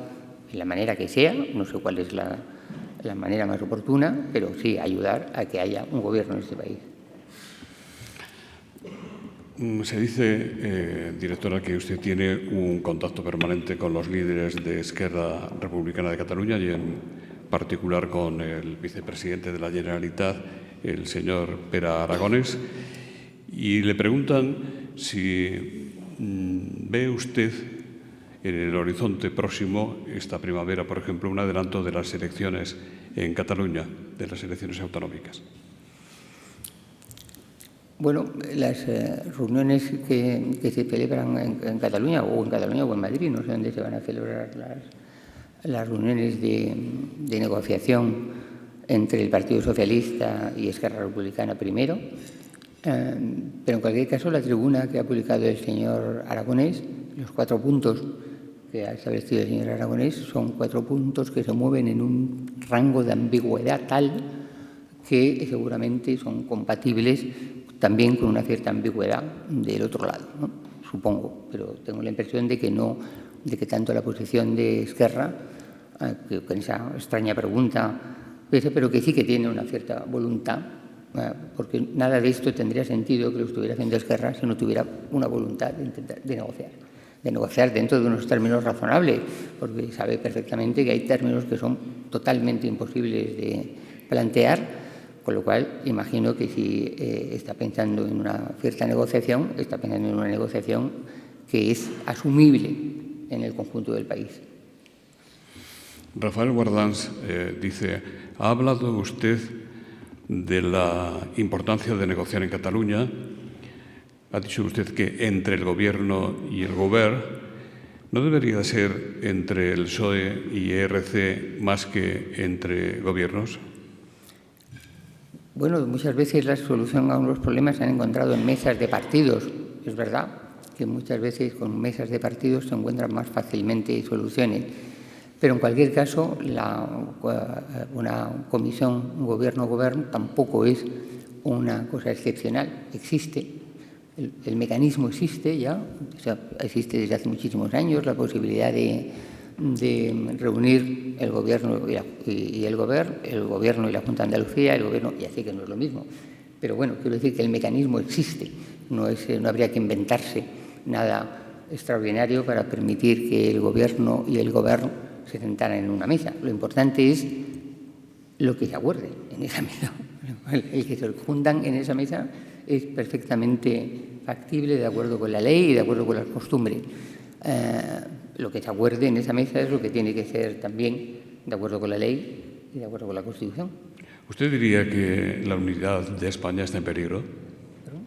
en la manera que sea, no sé cuál es la manera más oportuna, pero sí ayudar a que haya un gobierno en este país. Se dice, directora, que usted tiene un contacto permanente con los líderes de Esquerra Republicana de Cataluña y en particular con el vicepresidente de la Generalitat, el señor Pere Aragonès, y le preguntan si ve usted en el horizonte próximo, esta primavera, por ejemplo, un adelanto de las elecciones en Cataluña, de las elecciones autonómicas. Bueno, las reuniones que se celebran en Cataluña o en Madrid, no sé dónde se van a celebrar las reuniones de negociación entre el Partido Socialista y Esquerra Republicana primero, pero en cualquier caso la tribuna que ha publicado el señor Aragonès, los 4 puntos que ha establecido el señor Aragonès, son 4 puntos que se mueven en un rango de ambigüedad tal que seguramente son compatibles también con una cierta ambigüedad del otro lado, ¿no? Supongo, pero tengo la impresión de que tanto la posición de Esquerra, que con esa extraña pregunta, pero que sí que tiene una cierta voluntad, porque nada de esto tendría sentido que lo estuviera haciendo Esquerra si no tuviera una voluntad de negociar dentro de unos términos razonables, porque sabe perfectamente que hay términos que son totalmente imposibles de plantear. Con lo cual, imagino que si está pensando en una cierta negociación, está pensando en una negociación que es asumible en el conjunto del país. Rafael Guardans dice, ¿ha hablado usted de la importancia de negociar en Cataluña? Ha dicho usted que entre el Gobierno y el Govern, ¿no debería ser entre el PSOE y ERC más que entre gobiernos? Bueno, muchas veces la solución a unos problemas se han encontrado en mesas de partidos. Es verdad que muchas veces con mesas de partidos se encuentran más fácilmente soluciones. Pero en cualquier caso, una comisión gobierno-gobierno tampoco es una cosa excepcional. Existe, el mecanismo existe ya, o sea, existe desde hace muchísimos años la posibilidad de reunir el Gobierno y el Gobierno y la Junta de Andalucía, el Gobierno, ya sé que no es lo mismo, pero bueno, quiero decir que el mecanismo existe, no habría que inventarse nada extraordinario para permitir que el Gobierno y el Gobierno se sentaran en una mesa. Lo importante es lo que se acuerde en esa mesa. El que se juntan en esa mesa es perfectamente factible, de acuerdo con la ley y de acuerdo con las costumbres. Lo que se acuerde en esa mesa es lo que tiene que ser también de acuerdo con la ley y de acuerdo con la Constitución. ¿Usted diría que la unidad de España está en peligro? ¿Perdón?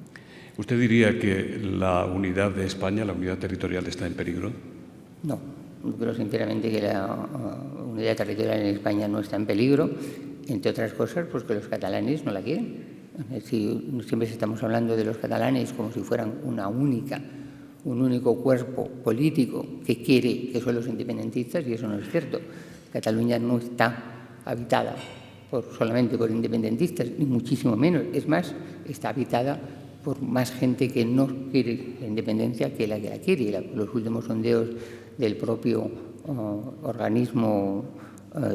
¿Usted diría que la unidad de España, la unidad territorial, está en peligro? No, yo creo sinceramente que la unidad territorial en España no está en peligro, entre otras cosas, pues que los catalanes no la quieren. Si siempre estamos hablando de los catalanes como si fueran un único cuerpo político que quiere que son los independentistas, y eso no es cierto. Cataluña no está habitada solamente por independentistas, ni muchísimo menos. Es más, está habitada por más gente que no quiere la independencia que la quiere. Y los últimos sondeos del propio organismo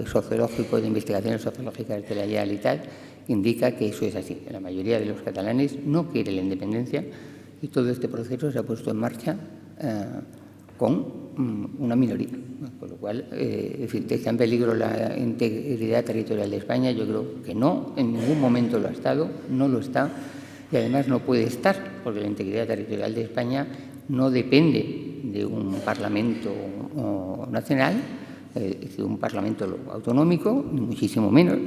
sociológico de investigaciones sociológicas de la Generalitat indica que eso es así. La mayoría de los catalanes no quiere la independencia y todo este proceso se ha puesto en marcha con una minoría. Con lo cual, ¿está en peligro la integridad territorial de España? Yo creo que no, en ningún momento lo ha estado, no lo está y además no puede estar, porque la integridad territorial de España no depende de un Parlamento nacional, de un Parlamento autonómico, ni muchísimo menos.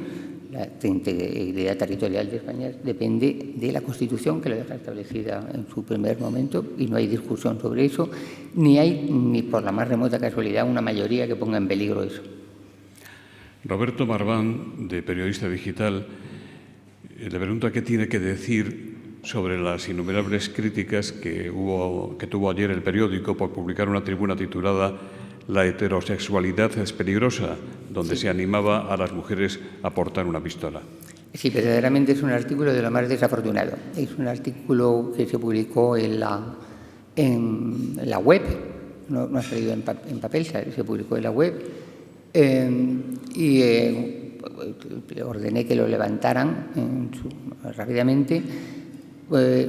La integridad territorial de España depende de la Constitución, que lo deja establecida en su primer momento, y no hay discusión sobre eso, ni hay, ni por la más remota casualidad, una mayoría que ponga en peligro eso. Roberto Marván, de Periodista Digital, le pregunta qué tiene que decir sobre las innumerables críticas que tuvo ayer el periódico por publicar una tribuna titulada «La heterosexualidad es peligrosa», donde se animaba a las mujeres a portar una pistola. Sí, verdaderamente es un artículo de lo más desafortunado. Es un artículo que se publicó en la web, no ha salido en papel, se publicó en la web, y ordené que lo levantaran rápidamente,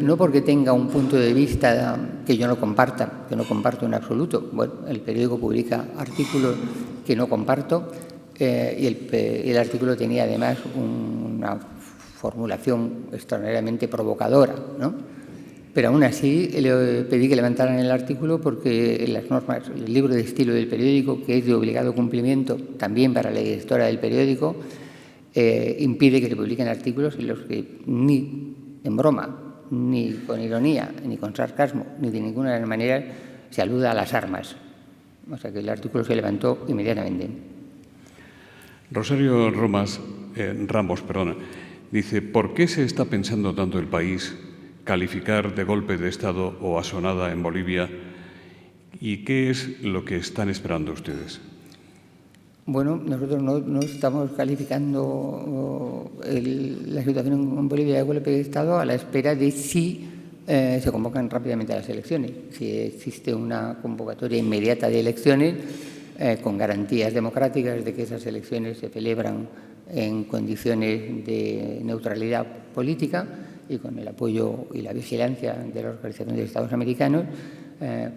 no porque tenga un punto de vista que yo no comparto en absoluto. Bueno, el periódico publica artículos que no comparto y el artículo tenía además una formulación extraordinariamente provocadora, ¿no? Pero aún así le pedí que levantaran el artículo porque las normas, el libro de estilo del periódico, que es de obligado cumplimiento también para la directora del periódico, impide que se publiquen artículos en los que ni en broma, ni con ironía, ni con sarcasmo, ni de ninguna manera se aluda a las armas. O sea que el artículo se levantó inmediatamente. Rosario Ramos dice, ¿por qué se está pensando tanto el país calificar de golpe de Estado o asonada en Bolivia? ¿Y qué es lo que están esperando ustedes? Bueno, nosotros no estamos calificando la situación en Bolivia de golpe de Estado a la espera de si se convocan rápidamente las elecciones. Si existe una convocatoria inmediata de elecciones con garantías democráticas de que esas elecciones se celebran en condiciones de neutralidad política y con el apoyo y la vigilancia de la Organización de Estados Americanos,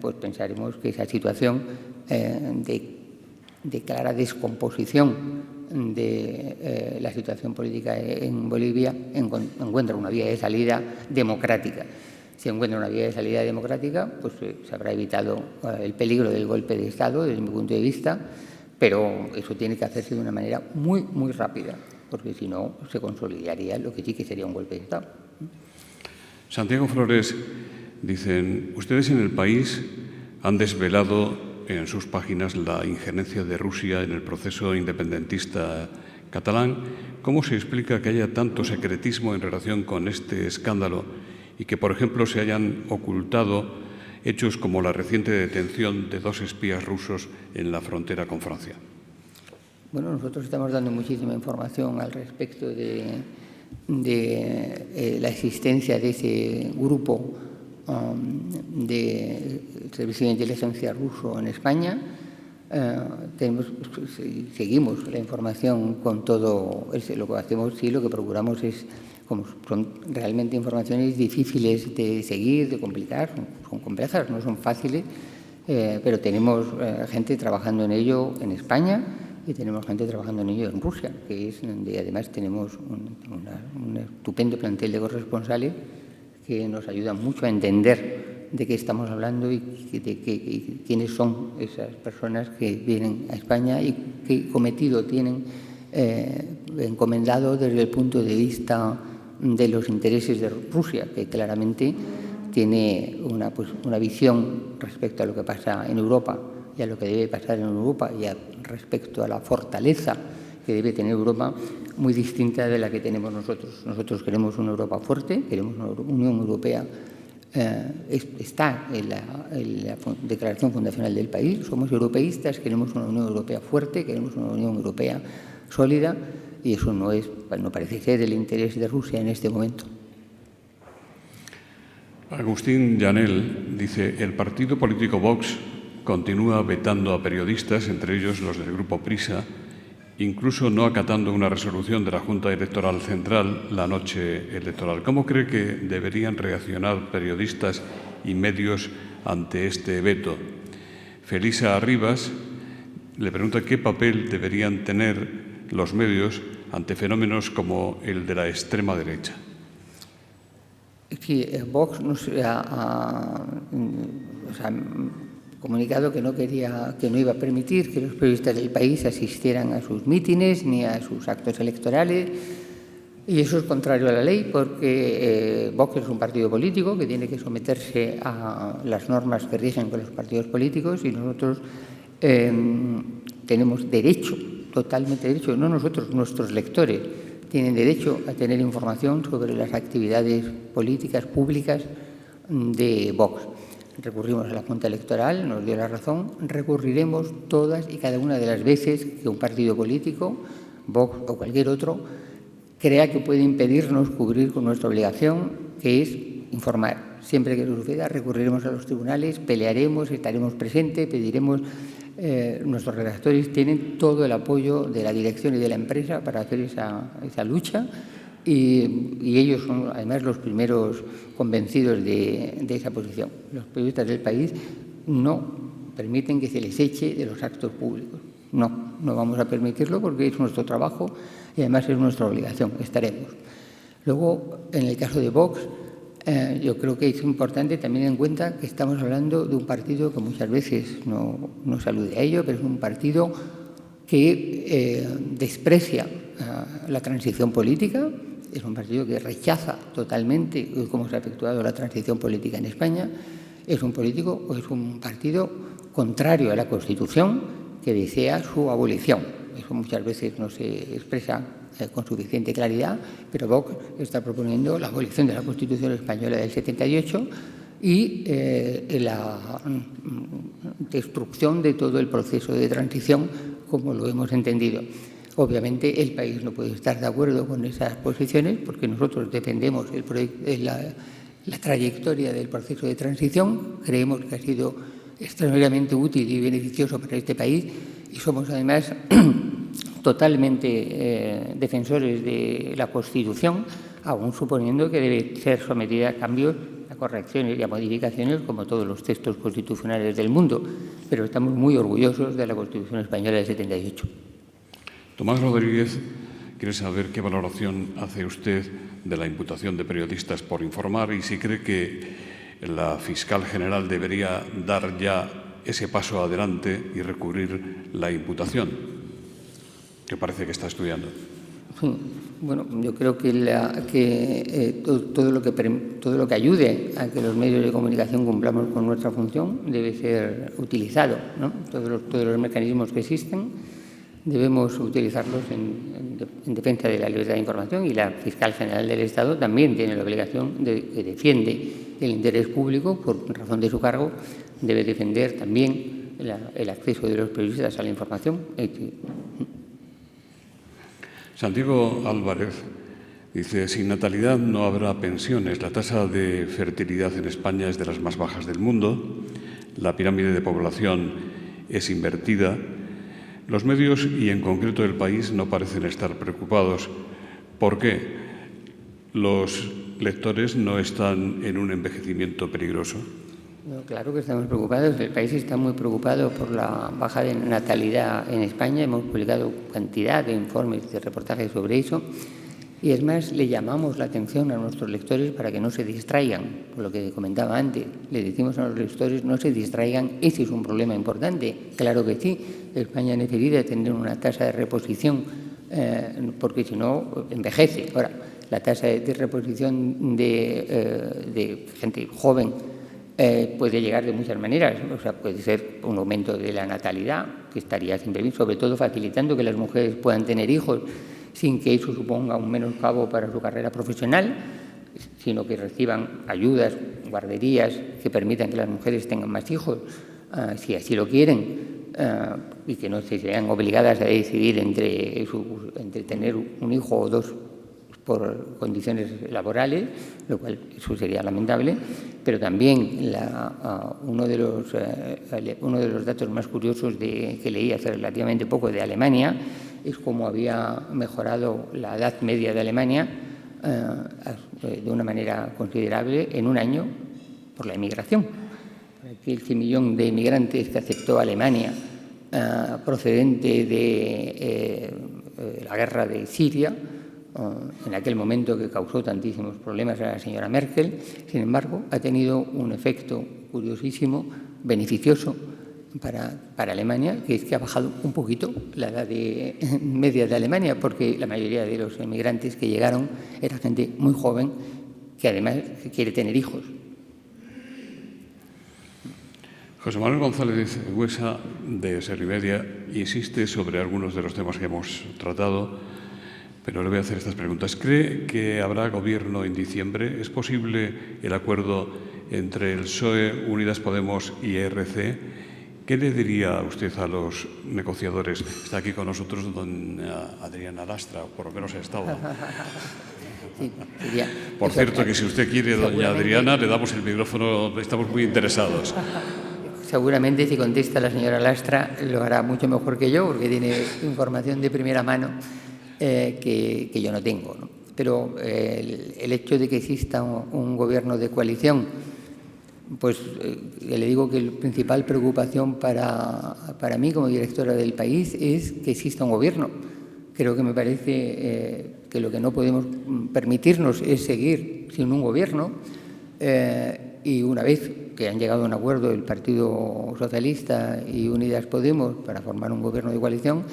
pues pensaremos que esa situación de clara descomposición de la situación política en Bolivia encuentra una vía de salida democrática. Si encuentra una vía de salida democrática, pues se habrá evitado el peligro del golpe de Estado, desde mi punto de vista, pero eso tiene que hacerse de una manera muy, muy rápida, porque si no se consolidaría lo que sí que sería un golpe de Estado. Santiago Flores, dicen, ustedes en el país han desvelado en sus páginas la injerencia de Rusia en el proceso independentista catalán. ¿Cómo se explica que haya tanto secretismo en relación con este escándalo y que, por ejemplo, se hayan ocultado hechos como la reciente detención de 2 espías rusos en la frontera con Francia? Bueno, nosotros estamos dando muchísima información al respecto de la existencia de ese grupo de servicio de inteligencia ruso en España. Seguimos la información con todo. Lo que hacemos, sí, lo que procuramos es, como son realmente informaciones difíciles de seguir, de complicar, son complejas, no son fáciles, pero tenemos gente trabajando en ello en España y tenemos gente trabajando en ello en Rusia, que es donde además tenemos un estupendo plantel de corresponsales que nos ayudan mucho a entender de qué estamos hablando y de quiénes son esas personas que vienen a España y qué cometido tienen encomendado desde el punto de vista de los intereses de Rusia, que claramente tiene una visión respecto a lo que pasa en Europa y a lo que debe pasar en Europa y respecto a la fortaleza que debe tener Europa, muy distinta de la que tenemos nosotros. Nosotros queremos una Europa fuerte, queremos una Unión Europea, está en la Declaración Fundacional del país, somos europeístas, queremos una Unión Europea fuerte, queremos una Unión Europea sólida, y eso no parece ser el interés de Rusia en este momento. Agustín Llanel dice: el partido político Vox continúa vetando a periodistas, entre ellos los del Grupo Prisa, incluso no acatando una resolución de la Junta Electoral Central la noche electoral. ¿Cómo cree que deberían reaccionar periodistas y medios ante este veto? Felisa Arribas le pregunta qué papel deberían tener los medios ante fenómenos como el de la extrema derecha. Sí, Vox nos ha comunicado que no iba a permitir que los periodistas del país asistieran a sus mítines ni a sus actos electorales, y eso es contrario a la ley, porque Vox es un partido político que tiene que someterse a las normas que rigen con los partidos políticos, y nosotros tenemos derecho, totalmente derecho, no nosotros, nuestros lectores tienen derecho a tener información sobre las actividades políticas públicas de Vox. Recurrimos a la Junta Electoral, nos dio la razón, recurriremos todas y cada una de las veces que un partido político, Vox o cualquier otro, crea que puede impedirnos cubrir con nuestra obligación, que es informar. Siempre que eso suceda, recurriremos a los tribunales, pelearemos, estaremos presentes, pediremos. Nuestros redactores tienen todo el apoyo de la dirección y de la empresa para hacer esa lucha, y ellos son además los primeros convencidos de esa posición. Los periodistas del país no permiten que se les eche de los actos públicos. No vamos a permitirlo porque es nuestro trabajo y además es nuestra obligación. Estaremos. Luego, en el caso de Vox, yo creo que es importante también en cuenta que estamos hablando de un partido que muchas veces no se alude a ello, pero es un partido que desprecia la transición política, es un partido que rechaza totalmente cómo se ha efectuado la transición política en España, es un partido contrario a la Constitución que desea su abolición. Eso muchas veces no se expresa con suficiente claridad, pero Vox está proponiendo la abolición de la Constitución española del 78 y la destrucción de todo el proceso de transición como lo hemos entendido. Obviamente el país no puede estar de acuerdo con esas posiciones porque nosotros defendemos la trayectoria del proceso de transición, creemos que ha sido extraordinariamente útil y beneficioso para este país y somos además totalmente defensores de la Constitución, aún suponiendo que debe ser sometida a cambios, a correcciones y a modificaciones como todos los textos constitucionales del mundo, pero estamos muy orgullosos de la Constitución española del 78. Tomás Rodríguez quiere saber qué valoración hace usted de la imputación de periodistas por informar y si cree que la fiscal general debería dar ya ese paso adelante y recurrir la imputación, que parece que está estudiando. Sí, bueno, yo creo que todo lo que ayude a que los medios de comunicación cumplamos con nuestra función debe ser utilizado, ¿no? Todos los mecanismos que existen debemos utilizarlos en defensa de la libertad de información, y la fiscal general del Estado también tiene la obligación que defiende el interés público por razón de su cargo, debe defender también el acceso de los periodistas a la información. Santiago Álvarez dice: sin natalidad no habrá pensiones. La tasa de fertilidad en España es de las más bajas del mundo. La pirámide de población es invertida. Los medios, y en concreto el país, no parecen estar preocupados. ¿Por qué? ¿Los lectores no están en un envejecimiento peligroso? No, claro que estamos preocupados. El país está muy preocupado por la baja de natalidad en España. Hemos publicado cantidad de informes, de reportajes sobre eso. Y es más, le llamamos la atención a nuestros lectores para que no se distraigan, por lo que comentaba antes. Le decimos a los lectores no se distraigan, ese es un problema importante. Claro que sí, España necesita tener una tasa de reposición, porque si no, envejece. Ahora, la tasa de reposición de gente joven puede llegar de muchas maneras. O sea, puede ser un aumento de la natalidad, que estaría siempre bien, sobre todo facilitando que las mujeres puedan tener hijos, sin que eso suponga un menoscabo para su carrera profesional, sino que reciban ayudas, guarderías que permitan que las mujeres tengan más hijos, si así lo quieren, y que no se vean obligadas a decidir entre tener un hijo o dos por condiciones laborales, lo cual eso sería lamentable, pero también uno de los datos más curiosos que leí hace relativamente poco de Alemania es cómo había mejorado la edad media de Alemania de una manera considerable en un año por la emigración. Aquel semillón de inmigrantes que aceptó Alemania procedente de la guerra de Siria, en aquel momento que causó tantísimos problemas a la señora Merkel, sin embargo, ha tenido un efecto curiosísimo, beneficioso para Alemania, que es que ha bajado un poquito la edad media de Alemania, porque la mayoría de los emigrantes que llegaron era gente muy joven que además quiere tener hijos. José Manuel González Huesa, de Servimedia, insiste sobre algunos de los temas que hemos tratado, pero le voy a hacer estas preguntas. ¿Cree que habrá gobierno en diciembre? ¿Es posible el acuerdo entre el PSOE, Unidas Podemos y ERC? ¿Qué le diría usted a los negociadores? Está aquí con nosotros don Adriana Lastra, por lo menos ha estado. Sí, por cierto, que si usted quiere, doña Adriana, le damos el micrófono, estamos muy interesados. Seguramente si contesta la señora Lastra lo hará mucho mejor que yo, porque tiene información de primera mano que yo no tengo, ¿no? Pero el hecho de que exista un gobierno de coalición, pues le digo que la principal preocupación para mí como directora del país es que exista un gobierno. Creo que me parece que lo que no podemos permitirnos es seguir sin un gobierno, y una vez que han llegado a un acuerdo el Partido Socialista y Unidas Podemos para formar un gobierno de coalición,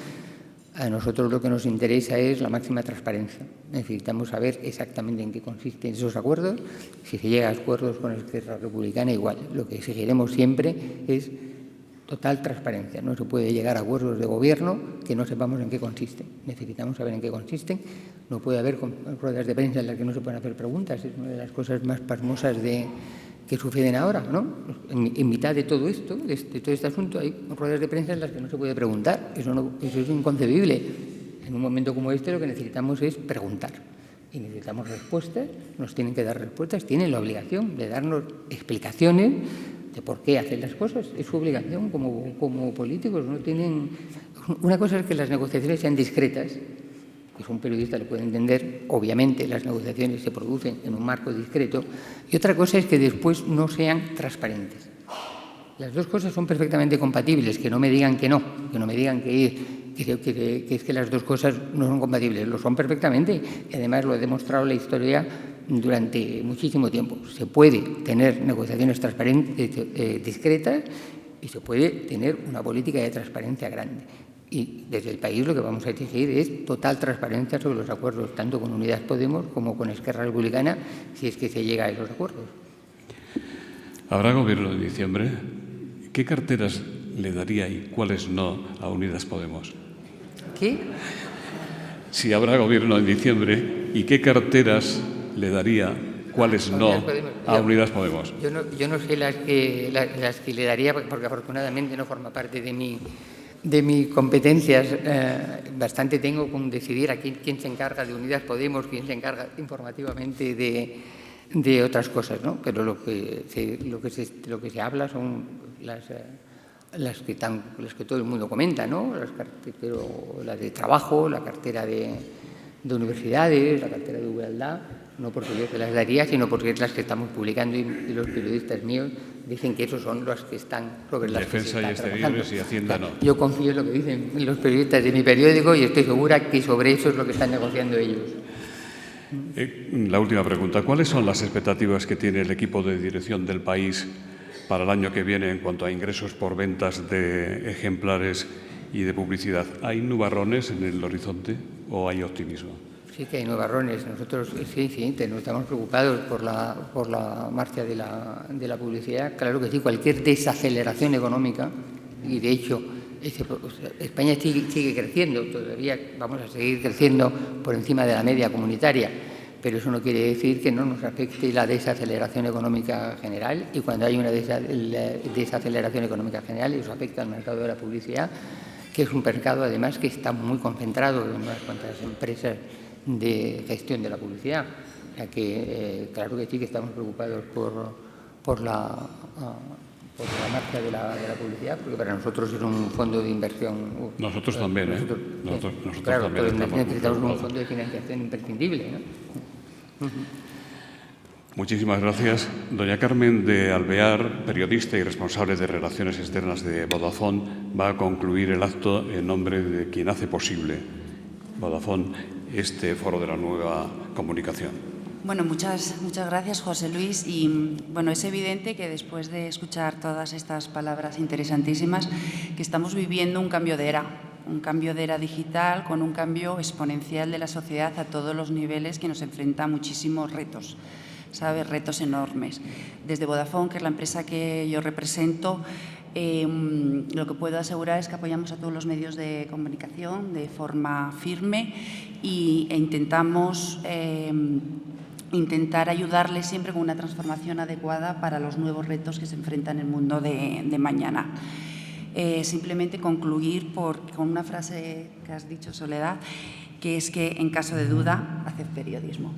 a nosotros lo que nos interesa es la máxima transparencia. Necesitamos saber exactamente en qué consisten esos acuerdos. Si se llega a acuerdos con Esquerra Republicana, igual. Lo que exigiremos siempre es total transparencia. No se puede llegar a acuerdos de gobierno que no sepamos en qué consisten. Necesitamos saber en qué consisten. No puede haber ruedas de prensa en las que no se pueden hacer preguntas. Es una de las cosas más pasmosas que suceden ahora, ¿no? En mitad de todo esto, de todo este asunto, hay ruedas de prensa en las que no se puede preguntar. Eso es inconcebible. En un momento como este lo que necesitamos es preguntar. Y necesitamos respuestas, nos tienen que dar respuestas, tienen la obligación de darnos explicaciones de por qué hacen las cosas. Es su obligación como políticos. No tienen... Una cosa es que las negociaciones sean discretas, que un periodista lo puede entender. Obviamente las negociaciones se producen en un marco discreto, y otra cosa es que después no sean transparentes. Las dos cosas son perfectamente compatibles, que no me digan que no, que no me digan que es que las dos cosas no son compatibles, lo son perfectamente, y además lo ha demostrado la historia durante muchísimo tiempo. Se puede tener negociaciones transparentes, discretas, y se puede tener una política de transparencia grande. Y desde el país lo que vamos a exigir es total transparencia sobre los acuerdos, tanto con Unidas Podemos como con Esquerra Republicana, si es que se llega a esos acuerdos. ¿Habrá gobierno en diciembre? ¿Qué carteras le daría y cuáles no a Unidas Podemos? ¿Qué? Si habrá gobierno en diciembre, ¿y qué carteras le daría, cuáles no, a Unidas Podemos? Yo no sé las que le daría, porque afortunadamente no forma parte de mis competencias. Bastante tengo con decidir a quién se encarga de Unidas Podemos, quién se encarga informativamente de otras cosas, ¿no? Pero lo que se habla son las que todo el mundo comenta, ¿no? Pero la de trabajo, la cartera de universidades, la cartera de igualdad, no porque yo se las daría, sino porque es las que estamos publicando y los periodistas míos dicen que esos son los que están sobre las que se Defensa está y Exteriores trabajando. y Hacienda no. Yo confío en lo que dicen los periodistas de mi periódico y estoy segura que sobre eso es lo que están negociando ellos. La última pregunta. ¿Cuáles son las expectativas que tiene el equipo de dirección del país para el año que viene en cuanto a ingresos por ventas de ejemplares y de publicidad? ¿Hay nubarrones en el horizonte o hay optimismo? Sí que hay nubarrones. Nosotros sí, no estamos preocupados por la marcha de la publicidad. Claro que sí, cualquier desaceleración económica, y de hecho España sigue creciendo, todavía vamos a seguir creciendo por encima de la media comunitaria, pero eso no quiere decir que no nos afecte la desaceleración económica general, y cuando hay una desaceleración económica general eso afecta al mercado de la publicidad, que es un mercado además que está muy concentrado en unas cuantas empresas de gestión de la publicidad. O sea que claro que sí que estamos preocupados por la marcha de la publicidad, porque para nosotros es un fondo de inversión. Nosotros también, Nosotros claro, también necesitamos un fondo de financiación imprescindible, ¿no? Muchísimas gracias. Doña Carmen de Alvear, periodista y responsable de Relaciones Externas de Vodafone, va a concluir el acto en nombre de quien hace posible Vodafone, este foro de la nueva comunicación. Bueno, muchas gracias, José Luis. Y bueno, es evidente que después de escuchar todas estas palabras interesantísimas, que estamos viviendo un cambio de era digital, con un cambio exponencial de la sociedad a todos los niveles, que nos enfrenta a muchísimos retos, ¿sabes? Retos enormes. Desde Vodafone, que es la empresa que yo represento, lo que puedo asegurar es que apoyamos a todos los medios de comunicación de forma firme e intentamos ayudarles siempre con una transformación adecuada para los nuevos retos que se enfrentan en el mundo de mañana. Simplemente concluir con una frase que has dicho, Soledad, que es que en caso de duda, haced periodismo.